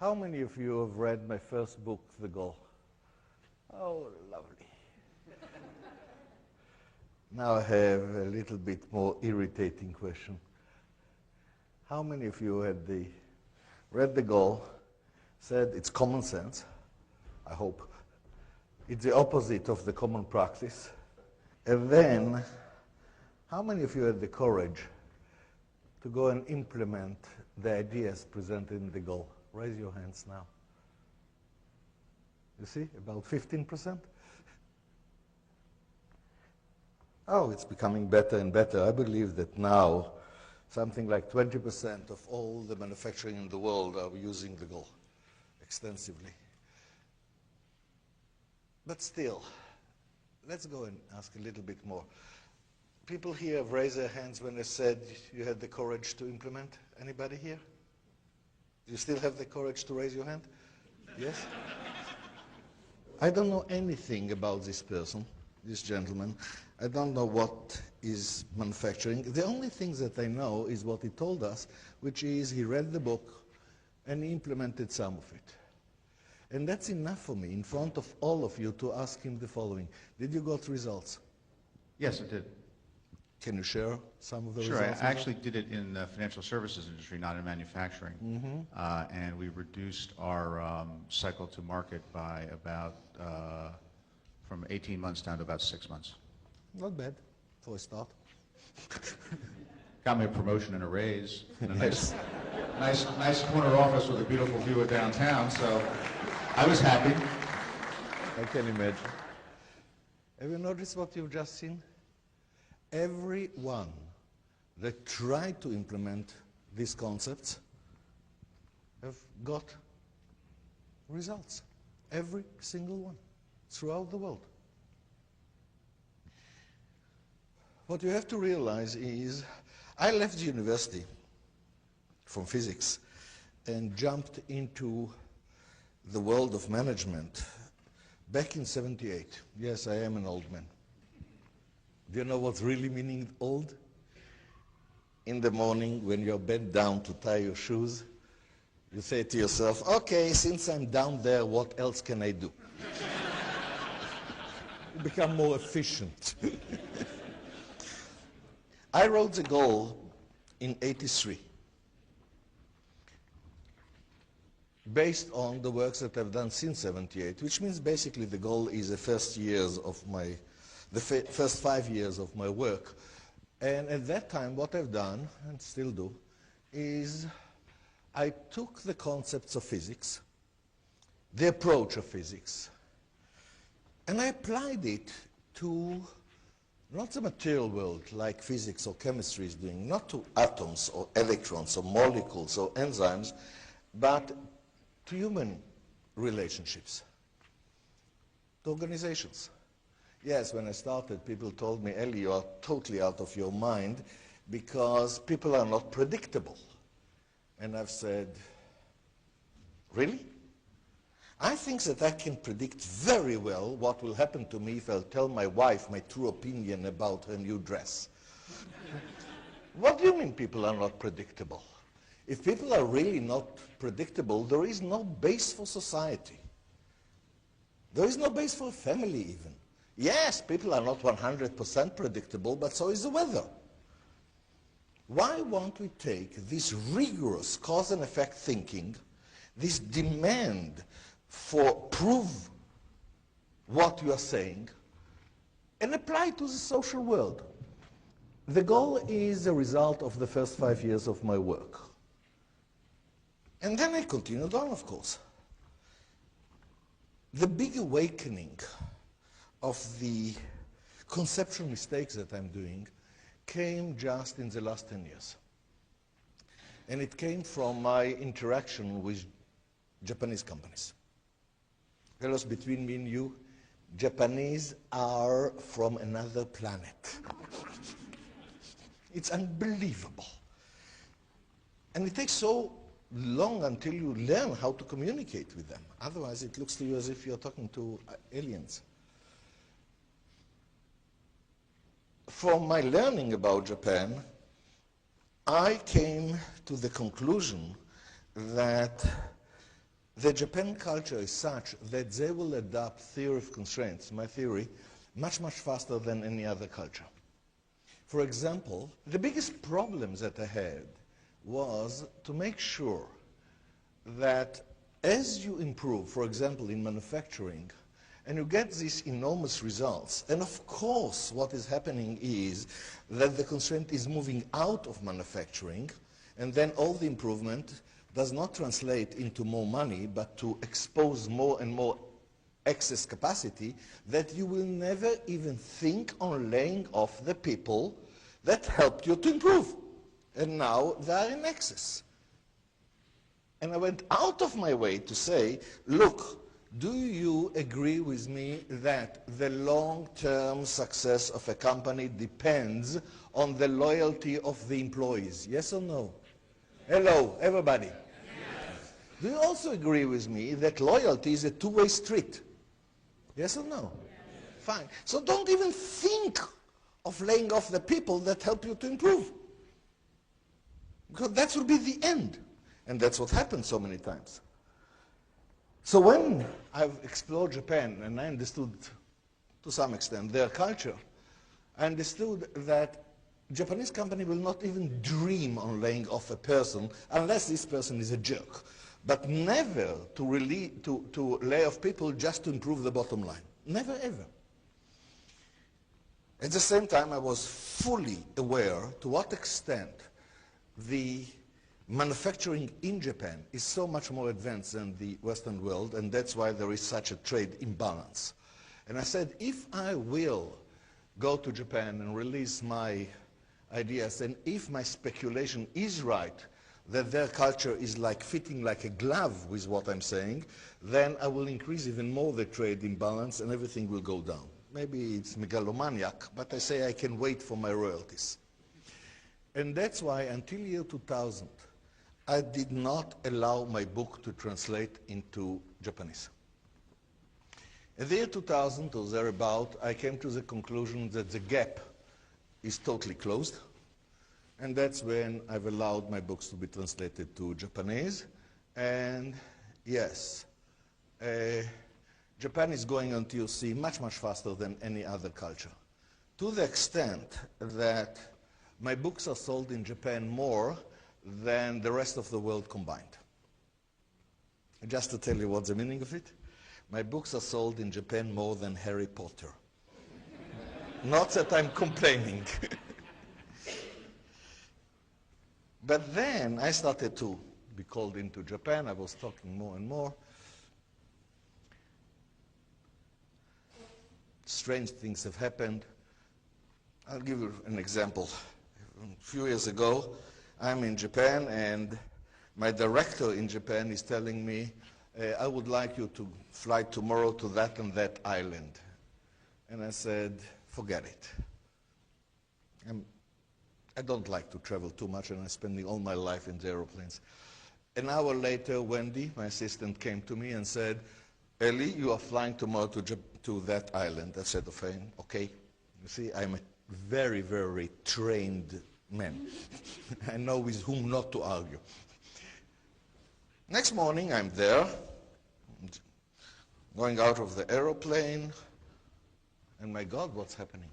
How many of you have read my first book, The Goal? Oh, lovely. Now I have a little bit more irritating question. How many of you had read The Goal, said it's common sense, I hope, it's the opposite of the common practice, and then how many of you had the courage to go and implement the ideas presented in The Goal? Raise your hands now. You see, about 15%. Oh, it's becoming better and better. I believe that now something like 20% of all the manufacturing in the world are using The Goal extensively. But still, let's go and ask a little bit more. People here have raised their hands when they said you had the courage to implement. Anybody here? You still have the courage to raise your hand? Yes? I don't know anything about this person, this gentleman. I don't know what is manufacturing. The only thing that I know is what he told us, which is he read the book and he implemented some of it. And that's enough for me, in front of all of you, to ask him the following. Did you got results? Yes, I did. Can you share some of the Sure, results? I actually did it in the financial services industry, not in manufacturing. And we reduced our cycle to market by about, from 18 months down to about 6 months. Not bad for a start. Got me a promotion and a raise, and a nice corner office with a beautiful view of downtown, so I was happy. I can imagine. Have you noticed what you've just seen? Everyone that tried to implement these concepts have got results. Every single one, throughout the world. What you have to realize is, I left the university from physics and jumped into the world of management back in '78. Yes, I am an old man. Do you know what's really meaning old? In the morning, when you're bent down to tie your shoes, you say to yourself, okay, since I'm down there, what else can I do? You become more efficient. I wrote The Goal in '83, based on the works that I've done since '78, which means basically The Goal is the first first 5 years of my work. And at that time, what I've done, and still do, is I took the concepts of physics, the approach of physics, and I applied it to not the material world like physics or chemistry is doing, not to atoms or electrons or molecules or enzymes, but to human relationships, to organizations. Yes, when I started, people told me, Eli, you are totally out of your mind because people are not predictable. And I've said, really? I think that I can predict very well what will happen to me if I'll tell my wife my true opinion about her new dress. What do you mean people are not predictable? If people are really not predictable, there is no base for society. There is no base for a family even. Yes, people are not 100% predictable, but so is the weather. Why won't we take this rigorous cause and effect thinking, this demand for prove what you are saying, and apply it to the social world? The Goal is the result of the first 5 years of my work. And then I continued on, of course. The big awakening of the conceptual mistakes that I'm doing came just in the last 10 years. And it came from my interaction with Japanese companies. Fellows, between me and you, Japanese are from another planet. It's unbelievable. And it takes so long until you learn how to communicate with them. Otherwise, it looks to you as if you're talking to aliens. From my learning about Japan, I came to the conclusion that the Japan culture is such that they will adopt theory of constraints, my theory, much, much faster than any other culture. For example, the biggest problems that I had was to make sure that as you improve, for example, in manufacturing, and you get these enormous results, and of course what is happening is that the constraint is moving out of manufacturing, and then all the improvement does not translate into more money, but to expose more and more excess capacity, that you will never even think on laying off the people that helped you to improve. And now they are in excess. And I went out of my way to say, look, do you agree with me that the long-term success of a company depends on the loyalty of the employees? Yes or no? Hello, everybody. Yes. Do you also agree with me that loyalty is a two-way street? Yes or no? Yes. Fine. So don't even think of laying off the people that help you to improve. Because that will be the end. And that's what happens so many times. So when I've explored Japan and I understood to some extent their culture, I understood that Japanese company will not even dream on laying off a person unless this person is a jerk, but never to lay off people just to improve the bottom line. Never ever. At the same time, I was fully aware to what extent the manufacturing in Japan is so much more advanced than the Western world, and that's why there is such a trade imbalance. And I said, if I will go to Japan and release my ideas, and if my speculation is right, that their culture is like fitting like a glove with what I'm saying, then I will increase even more the trade imbalance and everything will go down. Maybe it's megalomaniac, but I say I can wait for my royalties. And that's why until year 2000, I did not allow my book to translate into Japanese. In the year 2000 or thereabout, I came to the conclusion that the gap is totally closed. And that's when I've allowed my books to be translated to Japanese. And yes, Japan is going on TOC much, much faster than any other culture. To the extent that my books are sold in Japan more than the rest of the world combined. Just to tell you what's the meaning of it, my books are sold in Japan more than Harry Potter. Not that I'm complaining. But then I started to be called into Japan. I was talking more and more. Strange things have happened. I'll give you an example. A few years ago, I'm in Japan, and my director in Japan is telling me, I would like you to fly tomorrow to that and that island. And I said, forget it. I don't like to travel too much, and I'm spending all my life in the aeroplanes. An hour later, Wendy, my assistant, came to me and said, Eli, you are flying tomorrow to that island. I said, okay. You see, I'm a very, very trained man. I know with whom not to argue. Next morning, I'm there, going out of the aeroplane, and my God, what's happening?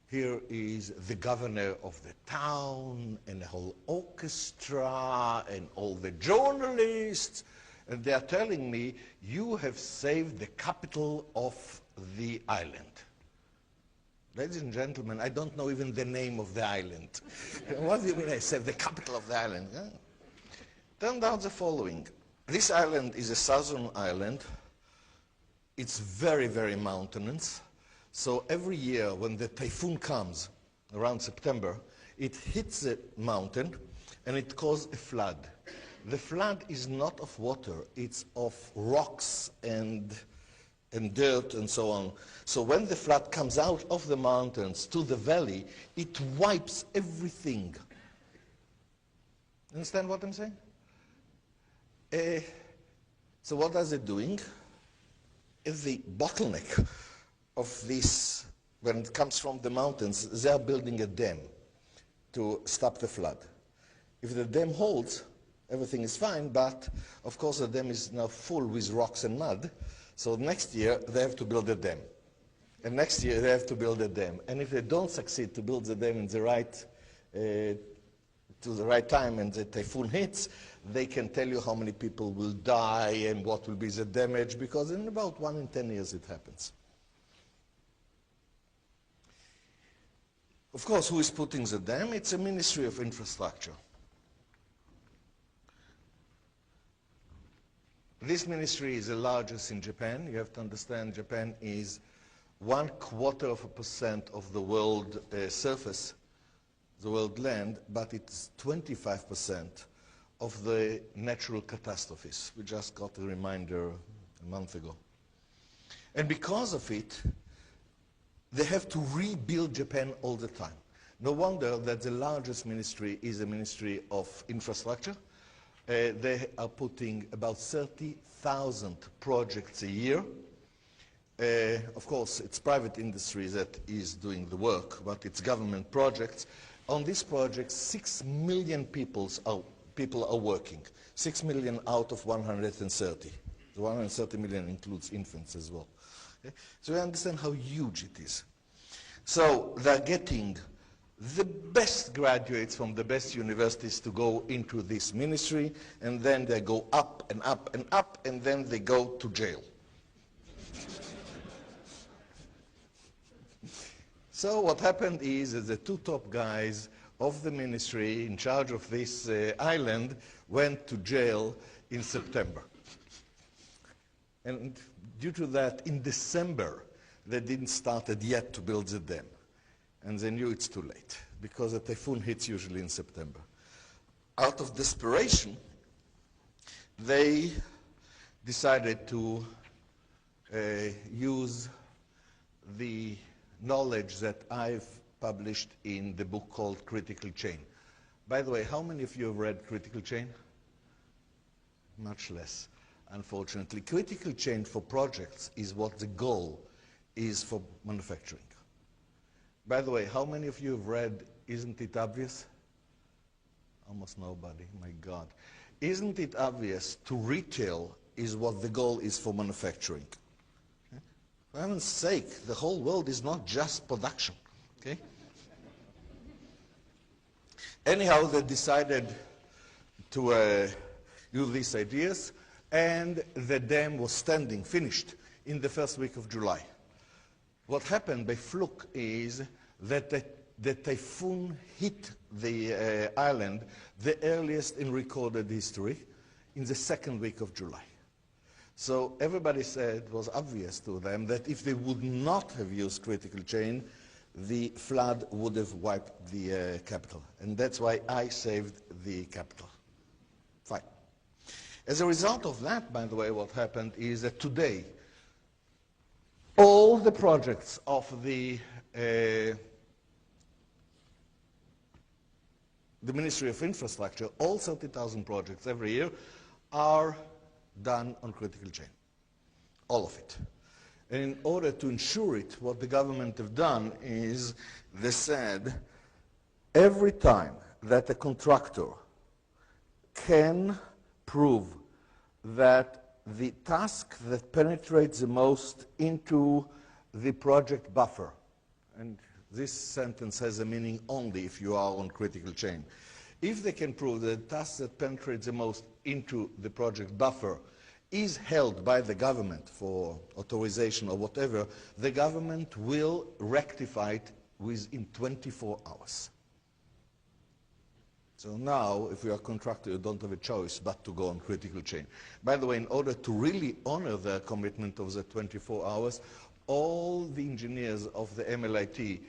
Here is the governor of the town, and the whole orchestra, and all the journalists, and they are telling me, you have saved the capital of the island. Ladies and gentlemen, I don't know even the name of the island. What do you mean I saved the capital of the island? Yeah. Turned out the following. This island is a southern island. It's very, very mountainous. So every year when the typhoon comes around September, it hits the mountain and it causes a flood. The flood is not of water, it's of rocks and dirt and so on. So when the flood comes out of the mountains to the valley, it wipes everything. Understand what I'm saying? So what is it doing? Is the bottleneck of this, when it comes from the mountains, they are building a dam to stop the flood. If the dam holds, everything is fine, but of course the dam is now full with rocks and mud, so next year they have to build a dam. And next year they have to build a dam. And if they don't succeed to build the dam in the right, to the right time and the typhoon hits, they can tell you how many people will die and what will be the damage, because in about 1 in 10 years it happens. Of course, who is putting the dam? It's a Ministry of Infrastructure. This ministry is the largest in Japan. You have to understand Japan is 0.25% of the world surface, the world land, but it's 25% of the natural catastrophes. We just got a reminder a month ago. And because of it, they have to rebuild Japan all the time. No wonder that the largest ministry is the Ministry of Infrastructure. They are putting about 30,000 projects a year. Of course, it's private industry that is doing the work, but it's government projects. On these projects, 6 million people are working. 6 million out of 130. The 130 million includes infants as well. Okay? So you understand how huge it is. So they're getting the best graduates from the best universities to go into this ministry, and then they go up and up and up, and then they go to jail. So what happened is that the two top guys of the ministry in charge of this island went to jail in September. And due to that, in December, they didn't start yet to build the dam. And they knew it's too late, because a typhoon hits usually in September. Out of desperation, they decided to use the knowledge that I've published in the book called Critical Chain. By the way, how many of you have read Critical Chain? Much less, unfortunately. Critical Chain for projects is what the goal is for manufacturing. By the way, how many of you have read Isn't It Obvious? Almost nobody, my God. Isn't it obvious to retail is what the goal is for manufacturing? Okay? For heaven's sake, the whole world is not just production. Okay? Anyhow, they decided to use these ideas, and the dam was standing, finished, in the first week of July. What happened by fluke is that the typhoon hit the island the earliest in recorded history, in the second week of July. So everybody said it was obvious to them that if they would not have used Critical Chain, the flood would have wiped the capital. And that's why I saved the capital. Fine. As a result of that, by the way, what happened is that today, all the projects of the Ministry of Infrastructure, all 30,000 projects every year, are done on Critical Chain. All of it. And in order to ensure it, what the government have done is they said every time that a contractor can prove that the task that penetrates the most into the project buffer, and this sentence has a meaning only if you are on Critical Chain. If they can prove that the task that penetrates the most into the project buffer is held by the government for authorization or whatever, the government will rectify it within 24 hours. So now, if you are a contractor, you don't have a choice but to go on Critical Chain. By the way, in order to really honor the commitment of the 24 hours, all the engineers of the MLIT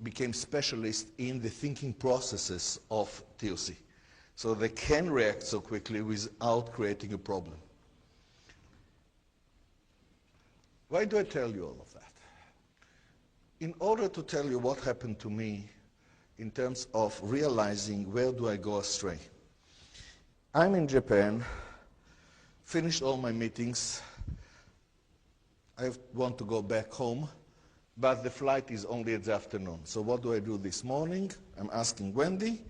became specialists in the thinking processes of TOC. So they can react so quickly without creating a problem. Why do I tell you all of that? In order to tell you what happened to me in terms of realizing where do I go astray. I'm in Japan, finished all my meetings. I want to go back home, but the flight is only in the afternoon. So what do I do this morning? I'm asking Wendy,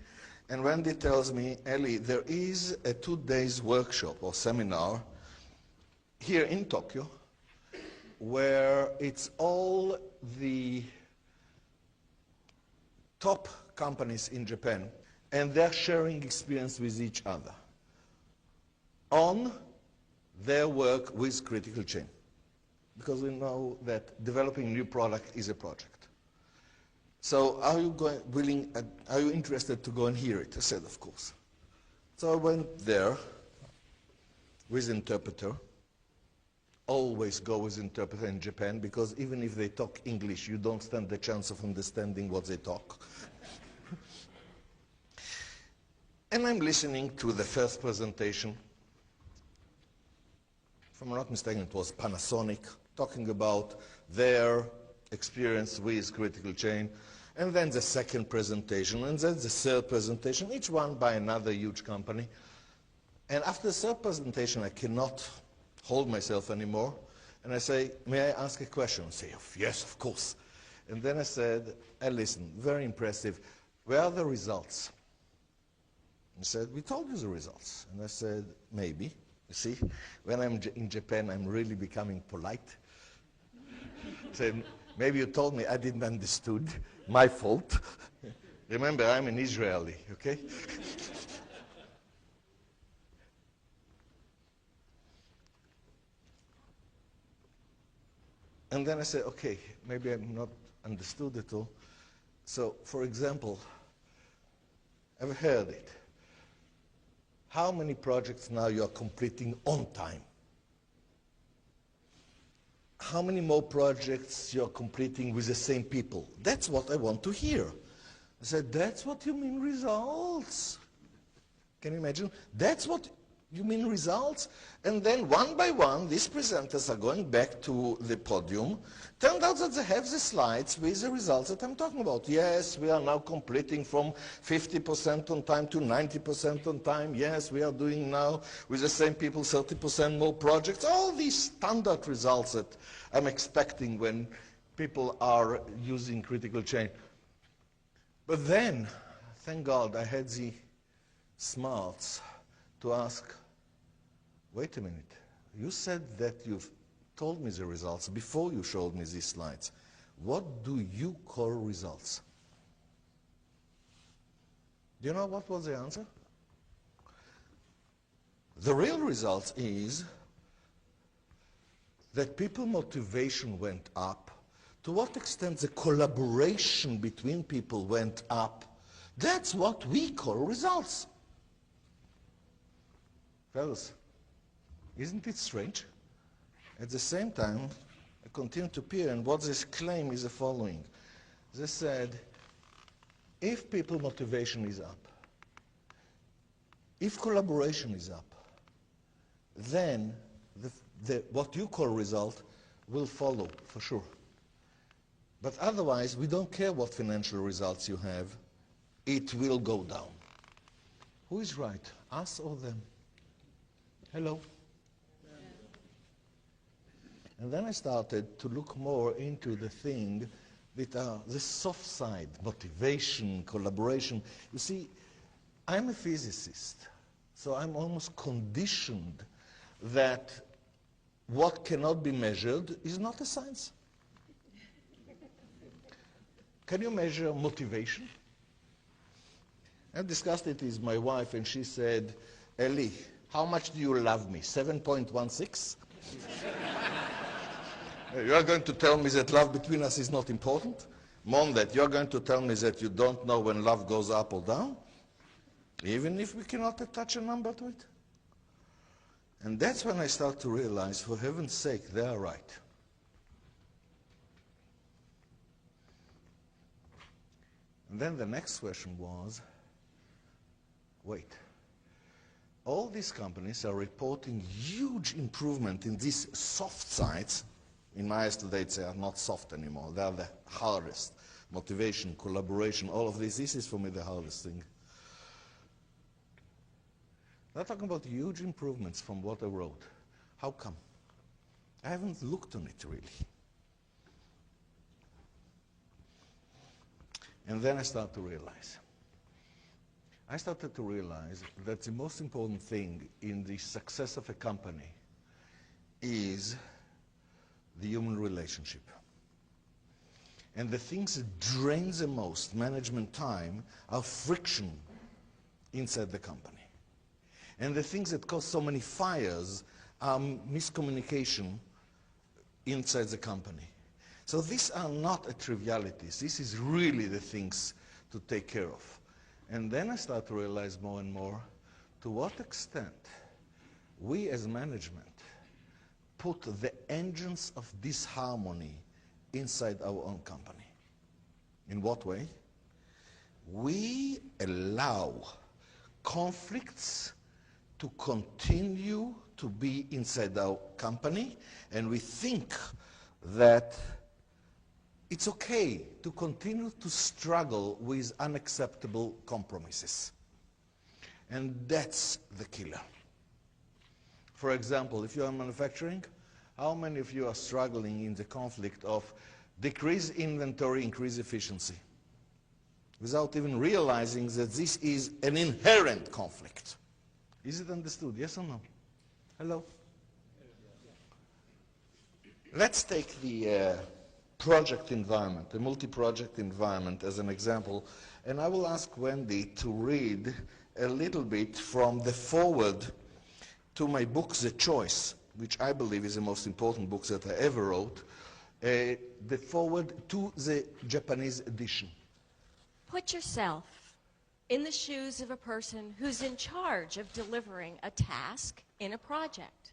And Wendy tells me, Ellie, there is a 2-day workshop or seminar here in Tokyo where it's all the top companies in Japan, and they're sharing experience with each other on their work with critical chain. Because we know that developing a new product is a project. So are you interested to go and hear it? I said, of course. So I went there with interpreter. Always go with interpreter in Japan, because even if they talk English, you don't stand the chance of understanding what they talk. And I'm listening to the first presentation. If I'm not mistaken, it was Panasonic, talking about their experience with critical chain. And then the second presentation, and then the third presentation, each one by another huge company. And after the third presentation, I cannot hold myself anymore. And I say, may I ask a question? I say, yes, of course. And then I said, listen, very impressive. Where are the results? He said, we told you the results. And I said, maybe. You see, when I'm in Japan, I'm really becoming polite. Said, maybe you told me, I didn't understood. My fault. Remember, I'm an Israeli, okay? And then I said, okay, maybe I'm not understood at all. So, for example, I've heard it. How many projects now you are completing on time? How many more projects you're completing with the same people? That's what I want to hear. I said, that's what you mean results? Can you imagine? That's what you mean results? And then one by one, these presenters are going back to the podium. Turned out that they have the slides with the results that I'm talking about. Yes, we are now completing from 50% on time to 90% on time. Yes, we are doing now with the same people 30% more projects. All these standard results that I'm expecting when people are using critical chain. But then, thank God, I had the smarts to ask, wait a minute, you said that you've told me the results before you showed me these slides. What do you call results? Do you know what was the answer? The real result is that people motivation went up. To what extent the collaboration between people went up. That's what we call results. Fellas, isn't it strange? At the same time, I continue to peer, and what this claim is the following. They said, if people motivation is up, if collaboration is up, then what you call result will follow, for sure. But otherwise, we don't care what financial results you have, it will go down. Who is right, us or them? Hello? And then I started to look more into the thing that are the soft side, motivation, collaboration. You see, I'm a physicist, so I'm almost conditioned that what cannot be measured is not a science. Can you measure motivation? I discussed it with my wife, and she said, Eli, how much do you love me? 7.16? You are going to tell me that love between us is not important? Mom, that you're going to tell me that you don't know when love goes up or down? Even if we cannot attach a number to it? And that's when I start to realize, for heaven's sake, they are right. And then the next question was, wait, all these companies are reporting huge improvement in these soft sides. In my eyes today, they are not soft anymore. They are the hardest. Motivation, collaboration, all of this. This is for me the hardest thing. They're talking about huge improvements from what I wrote. How come? I haven't looked on it really. And then I start to realize, I started to realize that the most important thing in the success of a company is the human relationship. And the things that drain the most management time are friction inside the company. And the things that cause so many fires are miscommunication inside the company. So these are not trivialities. This is really the things to take care of. And then I start to realize more and more to what extent we as management put the engines of disharmony inside our own company. In what way? We allow conflicts to continue to be inside our company, and we think that it's okay to continue to struggle with unacceptable compromises. And that's the killer. For example, if you are manufacturing, how many of you are struggling in the conflict of decrease inventory, increase efficiency, without even realizing that this is an inherent conflict? Is it understood, yes or no? Hello? Let's take the project environment, the multi-project environment as an example, and I will ask Wendy to read a little bit from the foreword to my book, The Choice, which I believe is the most important book that I ever wrote, the foreword to the Japanese edition. Put yourself in the shoes of a person who's in charge of delivering a task in a project.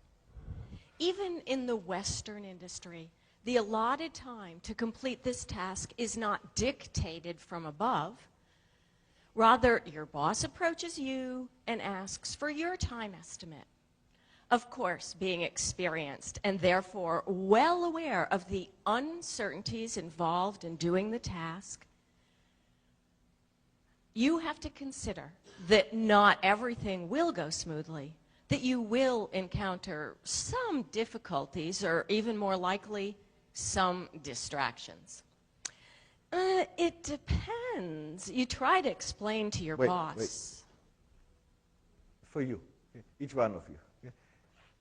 Even in the Western industry, the allotted time to complete this task is not dictated from above. Rather, your boss approaches you and asks for your time estimate. Of course, being experienced and therefore well aware of the uncertainties involved in doing the task, you have to consider that not everything will go smoothly, that you will encounter some difficulties or even more likely, some distractions. It depends. You try to explain to your boss. Wait. For you, each one of you.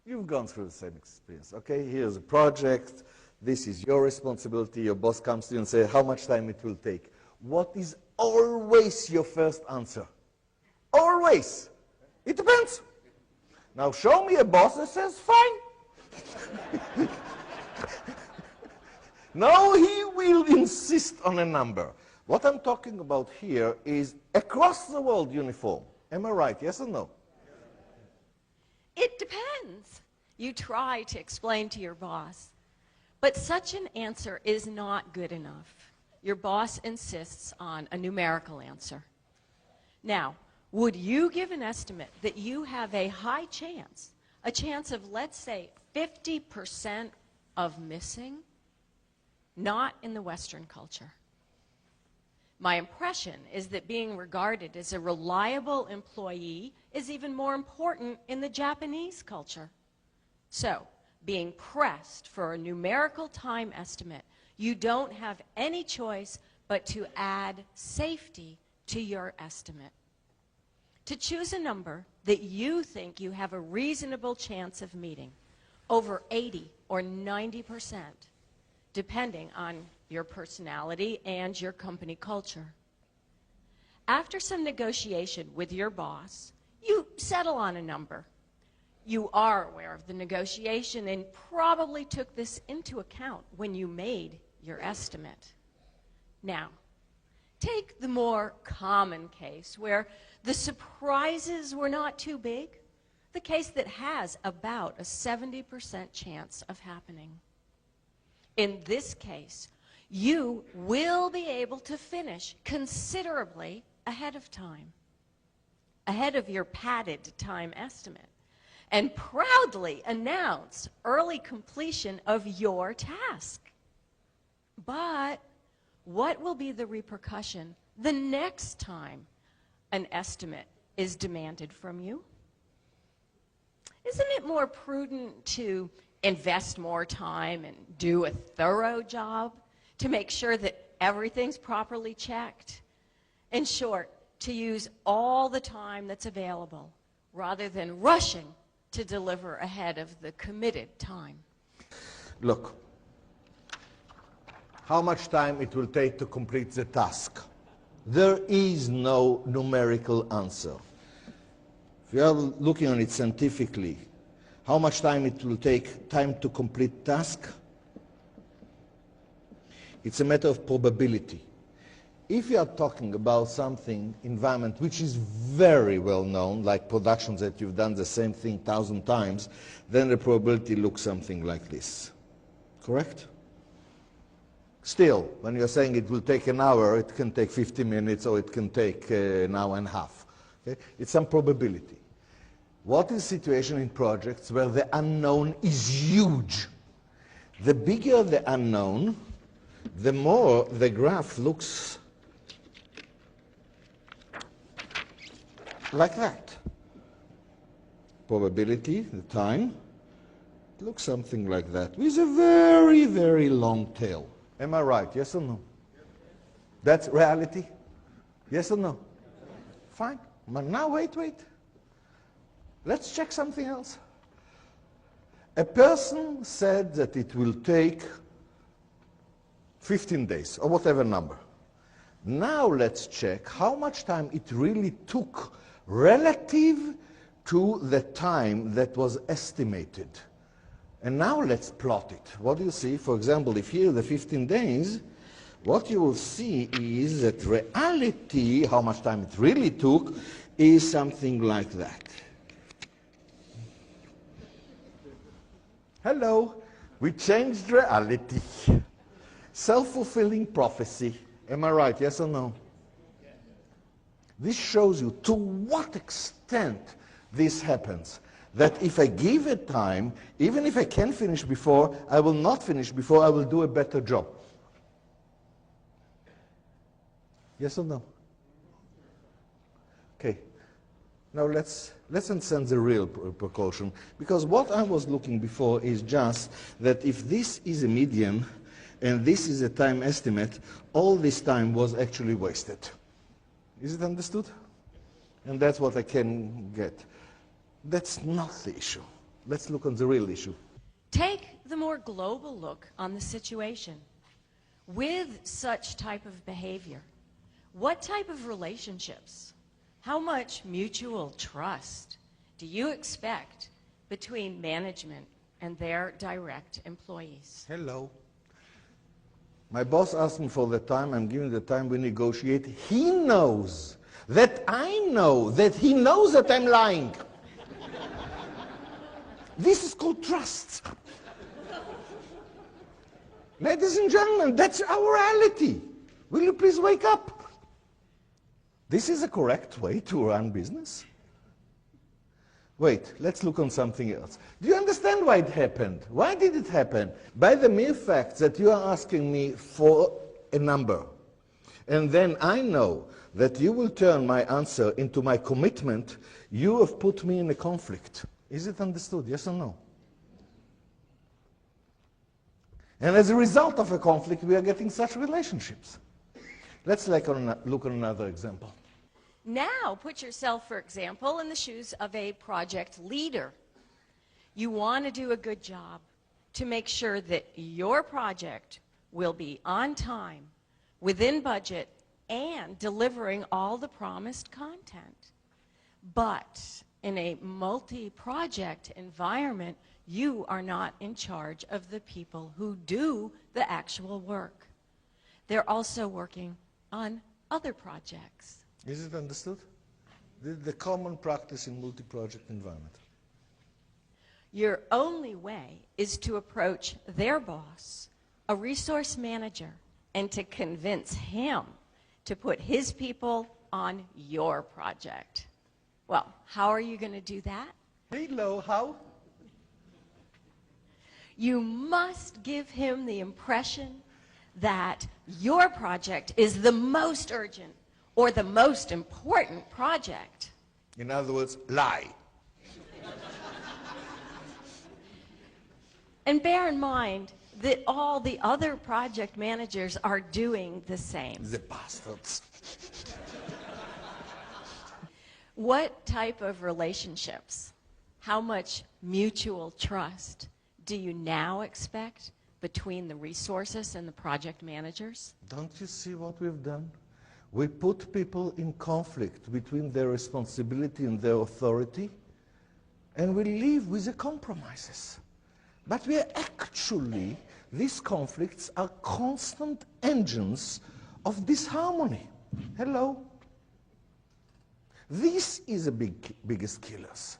You've gone through the same experience, okay? Here's a project. This is your responsibility. Your boss comes to you and says, how much time it will take? What is always your first answer? Always. It depends. Now show me a boss that says, fine. No, he will insist on a number. What I'm talking about here is across the world uniform. Am I right, yes or no? It depends. You try to explain to your boss. But such an answer is not good enough. Your boss insists on a numerical answer. Now, would you give an estimate that you have a high chance, a chance of, let's say, 50% of missing? Not in the Western culture. My impression is that being regarded as a reliable employee is even more important in the Japanese culture. So, being pressed for a numerical time estimate, you don't have any choice but to add safety to your estimate. To choose a number that you think you have a reasonable chance of meeting, over 80 or 90%, depending on your personality and your company culture. After some negotiation with your boss, you settle on a number. You are aware of the negotiation and probably took this into account when you made your estimate. Now, take the more common case where the surprises were not too big, the case that has about a 70% chance of happening. In this case, you will be able to finish considerably ahead of time, ahead of your padded time estimate, and proudly announce early completion of your task. But what will be the repercussion the next time an estimate is demanded from you? Isn't it more prudent to invest more time and do a thorough job to make sure that everything's properly checked? In short, to use all the time that's available rather than rushing to deliver ahead of the committed time. Look, how much time it will take to complete the task. There is no numerical answer. If you are looking on it scientifically, how much time it will take to complete task? It's a matter of probability. If you are talking about something, environment, which is very well known, like productions that you've done the same thing 1,000 times, then the probability looks something like this. Correct? Still, when you're saying it will take an hour, it can take 50 minutes, or it can take an hour and a half. Okay? It's some probability. What is the situation in projects where the unknown is huge? The bigger the unknown, the more the graph looks like that. Probability, the time, it looks something like that, with a very, very long tail. Am I right? Yes or no? That's reality? Yes or no? Fine. But now wait. Let's check something else. A person said that it will take 15 days, or whatever number. Now let's check how much time it really took relative to the time that was estimated. And now let's plot it. What do you see? For example, if here are the 15 days, what you will see is that reality, how much time it really took, is something like that. Hello, we changed reality. Self-fulfilling prophecy. Am I right, yes or no? This shows you to what extent this happens. That if I give it time, even if I can finish before, I will not finish before, I will do a better job. Yes or no? Okay. Now let's understand the real precaution. Because what I was looking before is just that if this is a median and this is a time estimate, all this time was actually wasted. Is it understood? And that's what I can get. That's not the issue. Let's look on the real issue. Take the more global look on the situation. With such type of behavior, what type of relationships, how much mutual trust do you expect between management and their direct employees? Hello. My boss asked me for the time. I'm giving the time we negotiate. He knows that I know that he knows that I'm lying. This is called trust. Ladies and gentlemen, that's our reality. Will you please wake up? This is a correct way to run business. Wait, let's look on something else. Do you understand why it happened? Why did it happen? By the mere fact that you are asking me for a number, and then I know that you will turn my answer into my commitment, you have put me in a conflict. Is it understood? Yes or no? And as a result of a conflict, we are getting such relationships. Let's look on another example. Now, put yourself, for example, in the shoes of a project leader. You want to do a good job to make sure that your project will be on time, within budget, and delivering all the promised content. But in a multi-project environment, you are not in charge of the people who do the actual work. They're also working on other projects. Is it understood? The common practice in multi-project environment. Your only way is to approach their boss, a resource manager, and to convince him to put his people on your project. Well, how are you going to do that? Hello, how? You must give him the impression that your project is the most urgent or the most important project. In other words, lie. And bear in mind that all the other project managers are doing the same. The bastards. What type of relationships, how much mutual trust do you now expect between the resources and the project managers? Don't you see what we've done? We put people in conflict between their responsibility and their authority, and we live with the compromises. But we are actually, these conflicts are constant engines of disharmony. Hello? This is the biggest killers.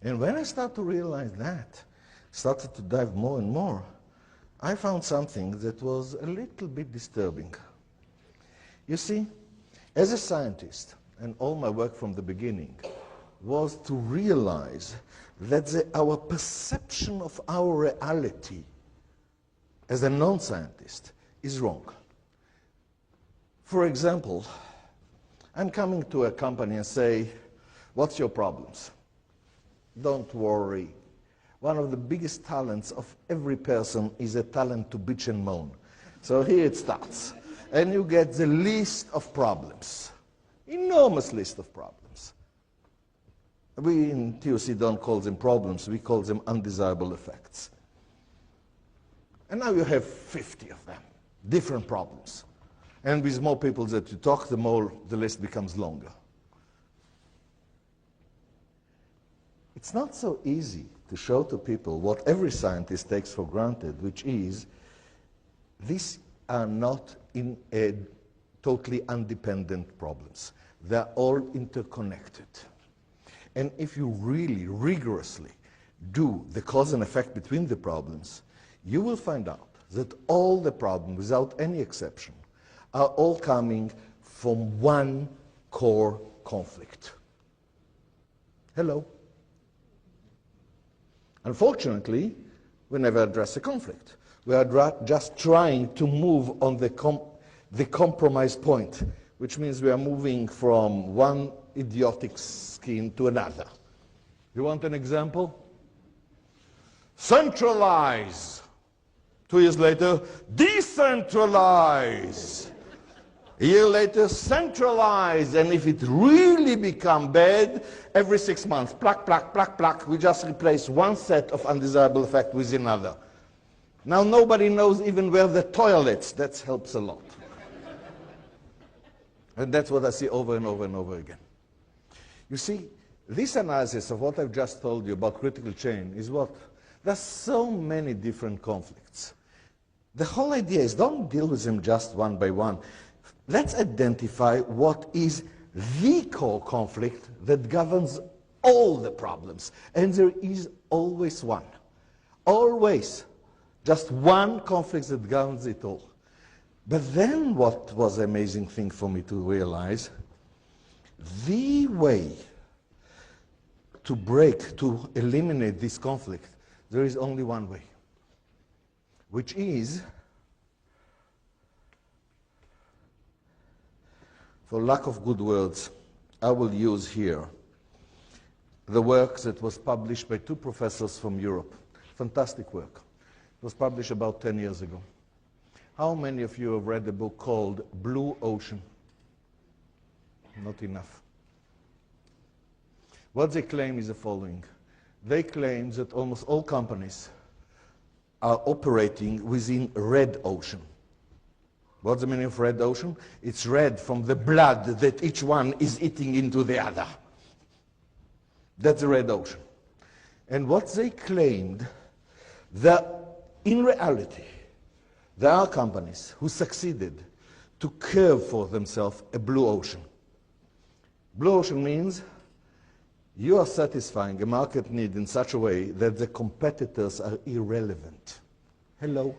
And when I started to realize that, started to dive more and more, I found something that was a little bit disturbing. You see, as a scientist, and all my work from the beginning was to realize that our perception of our reality as a non-scientist is wrong. For example, I'm coming to a company and say, what's your problems? Don't worry. One of the biggest talents of every person is a talent to bitch and moan. So here it starts. And you get the list of problems. Enormous list of problems. We in TOC don't call them problems, we call them undesirable effects. And now you have 50 of them, different problems. And with more people that you talk, the more the list becomes longer. It's not so easy to show to people what every scientist takes for granted, which is these are not totally independent problems. They're all interconnected. And if you really rigorously do the cause and effect between the problems, you will find out that all the problems, without any exception, are all coming from one core conflict. Hello? Unfortunately, we never address the conflict. We are just trying to move on the compromise point, which means we are moving from one idiotic scheme to another. You want an example? Centralize. 2 years later, decentralize. A year later, centralize. And if it really becomes bad, every 6 months, pluck, pluck, pluck, pluck, we just replace one set of undesirable effect with another. Now nobody knows even where the toilets. That helps a lot. And that's what I see over and over and over again. You see, this analysis of what I've just told you about critical chain is what? There's so many different conflicts. The whole idea is don't deal with them just one by one. Let's identify what is the core conflict that governs all the problems. And there is always one. Always. Just one conflict that governs it all. But then what was the amazing thing for me to realize? The way to eliminate this conflict, there is only one way, which is, for lack of good words, I will use here the work that was published by 2 professors from Europe. Fantastic work. It was published about 10 years ago. How many of you have read a book called Blue Ocean? Not enough. What they claim is the following. They claim that almost all companies are operating within red ocean. What's the meaning of red ocean? It's red from the blood that each one is eating into the other. That's the red ocean. And what they claimed, that in reality, there are companies who succeeded to carve for themselves a blue ocean. Blue ocean means you are satisfying a market need in such a way that the competitors are irrelevant. Hello?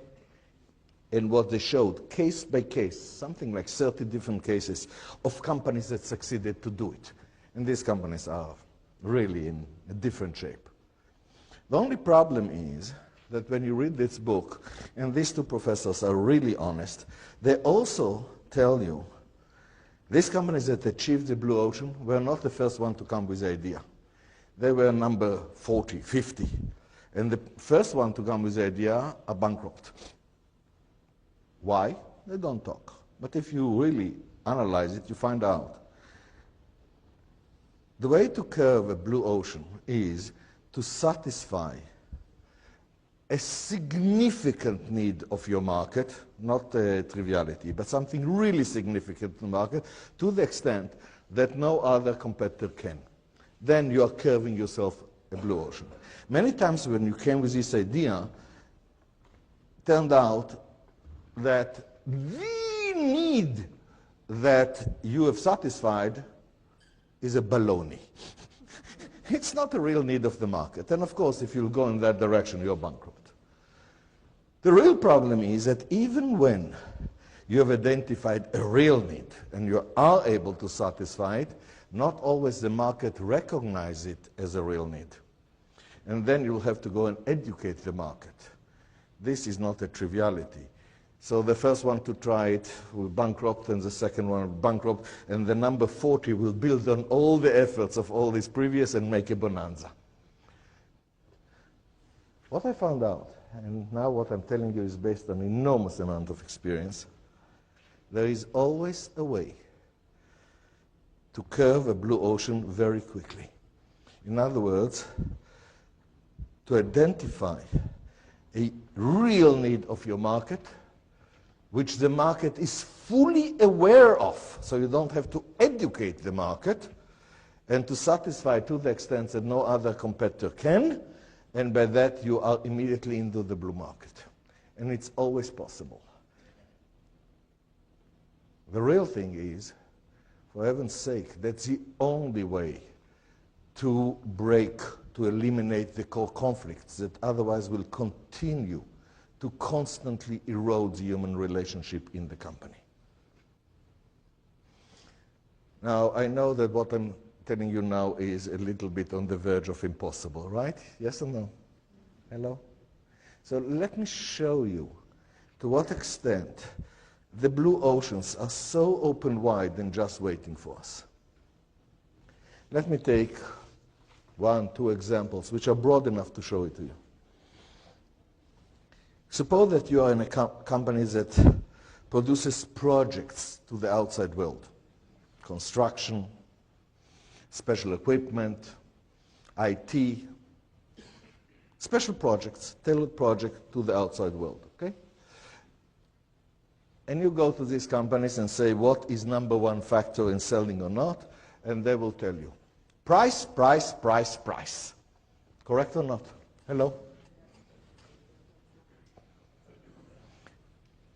And what they showed, case by case, something like 30 different cases of companies that succeeded to do it. And these companies are really in a different shape. The only problem is that when you read this book, and these 2 professors are really honest, they also tell you these companies that achieved the blue ocean were not the first one to come with the idea. They were number 40, 50. And the first one to come with the idea are bankrupt. Why? They don't talk. But if you really analyze it, you find out The way to curve a blue ocean is to satisfy a significant need of your market, not a triviality, but something really significant in the market, to the extent that no other competitor can. Then you are curving yourself a blue ocean. Many times when you came with this idea, turned out that the need that you have satisfied is a baloney. It's not a real need of the market. And of course, if you'll go in that direction, you're bankrupt. The real problem is that even when you have identified a real need and you are able to satisfy it, not always the market recognizes it as a real need. And then you'll have to go and educate the market. This is not a triviality. So the first one to try it will bankrupt, and the second one will bankrupt, and the number 40 will build on all the efforts of all these previous and make a bonanza. What I found out, and now what I'm telling you is based on an enormous amount of experience, there is always a way to curve a blue ocean very quickly. In other words, to identify a real need of your market, which the market is fully aware of, so you don't have to educate the market, and to satisfy to the extent that no other competitor can, and by that you are immediately into the blue market. And it's always possible. The real thing is, for heaven's sake, that's the only way to break, to eliminate the core conflicts that otherwise will continue to constantly erode the human relationship in the company. Now, I know that what I'm telling you now is a little bit on the verge of impossible, right? Yes or no? Hello? So let me show you to what extent the blue oceans are so open wide and just waiting for us. Let me take 1, 2 examples which are broad enough to show it to you. Suppose that you are in a company that produces projects to the outside world. Construction, special equipment, IT, special projects, tailored project to the outside world, okay? And you go to these companies and say, what is number 1 factor in selling or not? And they will tell you, price, price, price, price. Correct or not? Hello?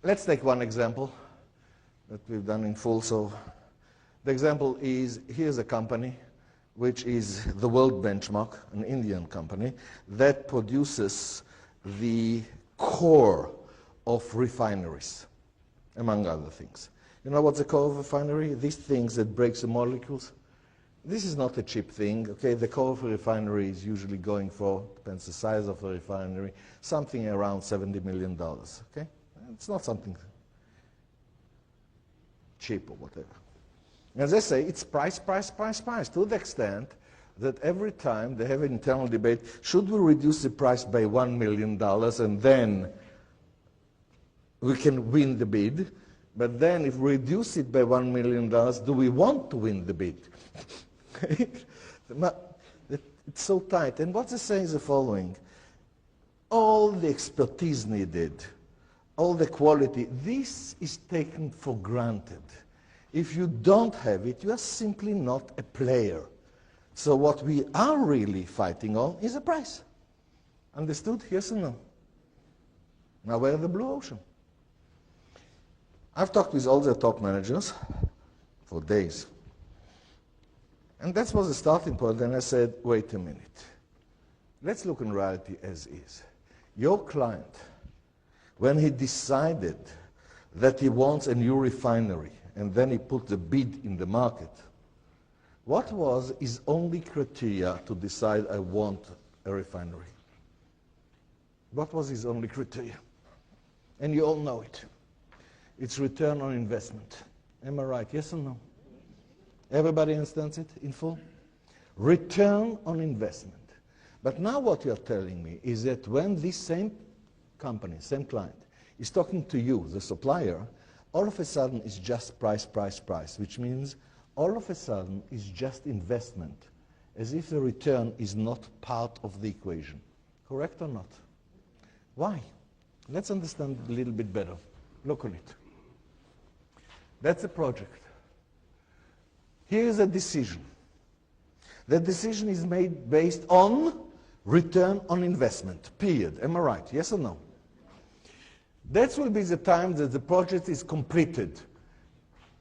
Let's take one example that we've done in full. So the example is, here's a company which is the world benchmark, an Indian company, that produces the core of refineries, among other things. You know what's the core of a refinery? These things that breaks the molecules. This is not a cheap thing, okay? The core of a refinery is usually going for, depends the size of the refinery, something around $70 million, okay? It's not something cheap or whatever. As I say, it's price, price, price, price, to the extent that every time they have an internal debate, should we reduce the price by $1 million and then we can win the bid? But then if we reduce it by $1 million, do we want to win the bid? It's so tight. And what they say is the following. All the expertise needed, all the quality, this is taken for granted. If you don't have it, you are simply not a player. So what we are really fighting on is a price. Understood? Yes or no? Now we're in the blue ocean. I've talked with all the top managers for days. And that was the starting point. And I said, wait a minute. Let's look in reality as is. Your client, when he decided that he wants a new refinery, and then he put the bid in the market, what was his only criteria to decide I want a refinery? What was his only criteria? And you all know it. It's return on investment. Am I right? Yes or no? Everybody understands it in full? Return on investment. But now what you're telling me is that when this same company, same client, is talking to you, the supplier, all of a sudden it's just price, price, price, which means all of a sudden it's just investment as if the return is not part of the equation. Correct or not? Why? Let's understand a little bit better. Look on it. That's a project. Here is a decision. The decision is made based on return on investment, period. Am I right? Yes or no? That will be the time that the project is completed.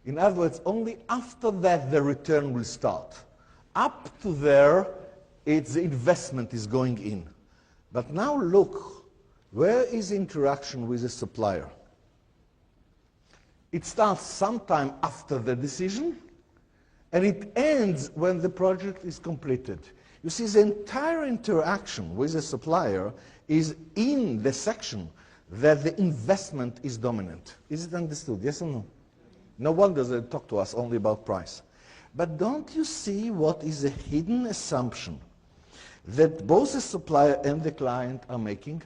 In other words, only after that the return will start. Up to there, the investment is going in. But now look, where is interaction with the supplier? It starts sometime after the decision, and it ends when the project is completed. You see, the entire interaction with the supplier is in the section that the investment is dominant. Is it understood? Yes or no? No wonder they talk to us only about price. But don't you see what is a hidden assumption that both the supplier and the client are making?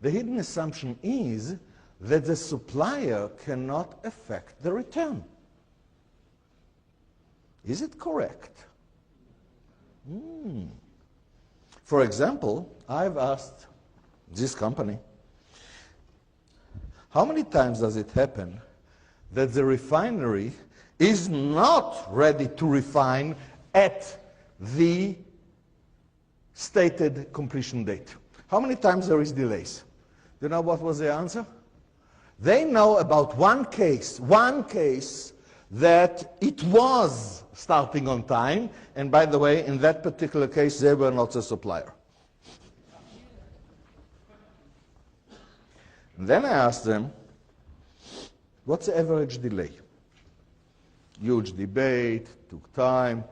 The hidden assumption is that the supplier cannot affect the return. Is it correct? For example, I've asked this company, how many times does it happen that the refinery is not ready to refine at the stated completion date? How many times there is delays? Do you know what was the answer? They know about one case that it was starting on time, and by the way, in that particular case, they were not the supplier. And then I asked them, what's the average delay? Huge debate, took time.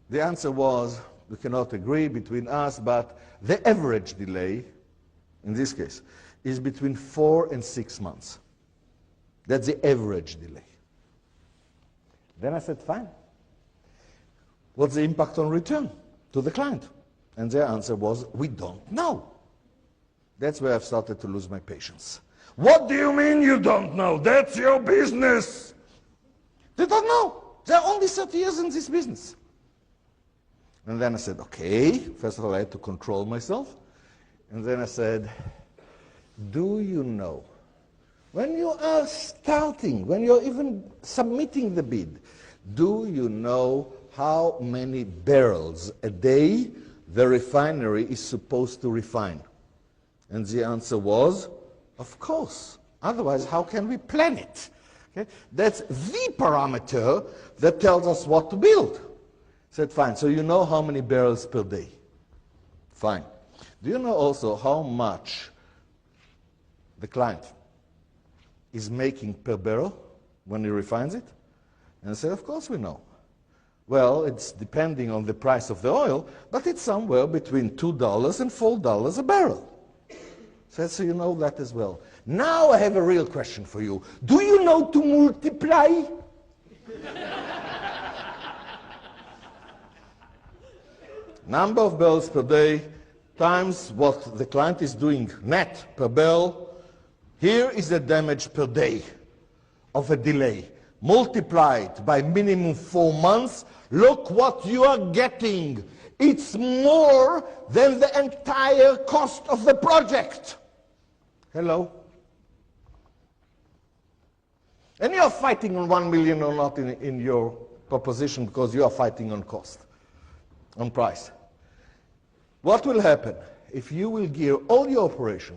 The answer was, we cannot agree between us, but the average delay, in this case, is between 4 and 6 months. That's the average delay. Then I said, fine. What's the impact on return to the client? And their answer was, we don't know. That's where I've started to lose my patience. What do you mean you don't know? That's your business. They don't know. They're only 30 years in this business. And then I said, okay. First of all, I had to control myself. And then I said, do you know, when you are starting, when you're even submitting the bid, do you know how many barrels a day the refinery is supposed to refine? And the answer was, of course. Otherwise, how can we plan it? Okay? That's the parameter that tells us what to build. I said, fine, so you know how many barrels per day. Fine. Do you know also how much the client is making per barrel when he refines it? And I said, of course we know. Well, it's depending on the price of the oil, but it's somewhere between $2 and $4 a barrel. So you know that as well. Now I have a real question for you. Do you know to multiply? Number of barrels per day times what the client is doing net per barrel. Here is the damage per day of a delay. Multiplied by minimum 4 months, look what you are getting. It's more than the entire cost of the project. Hello? And you are fighting on 1 million or not in your proposition because you are fighting on cost, on price. What will happen if you will gear all your operation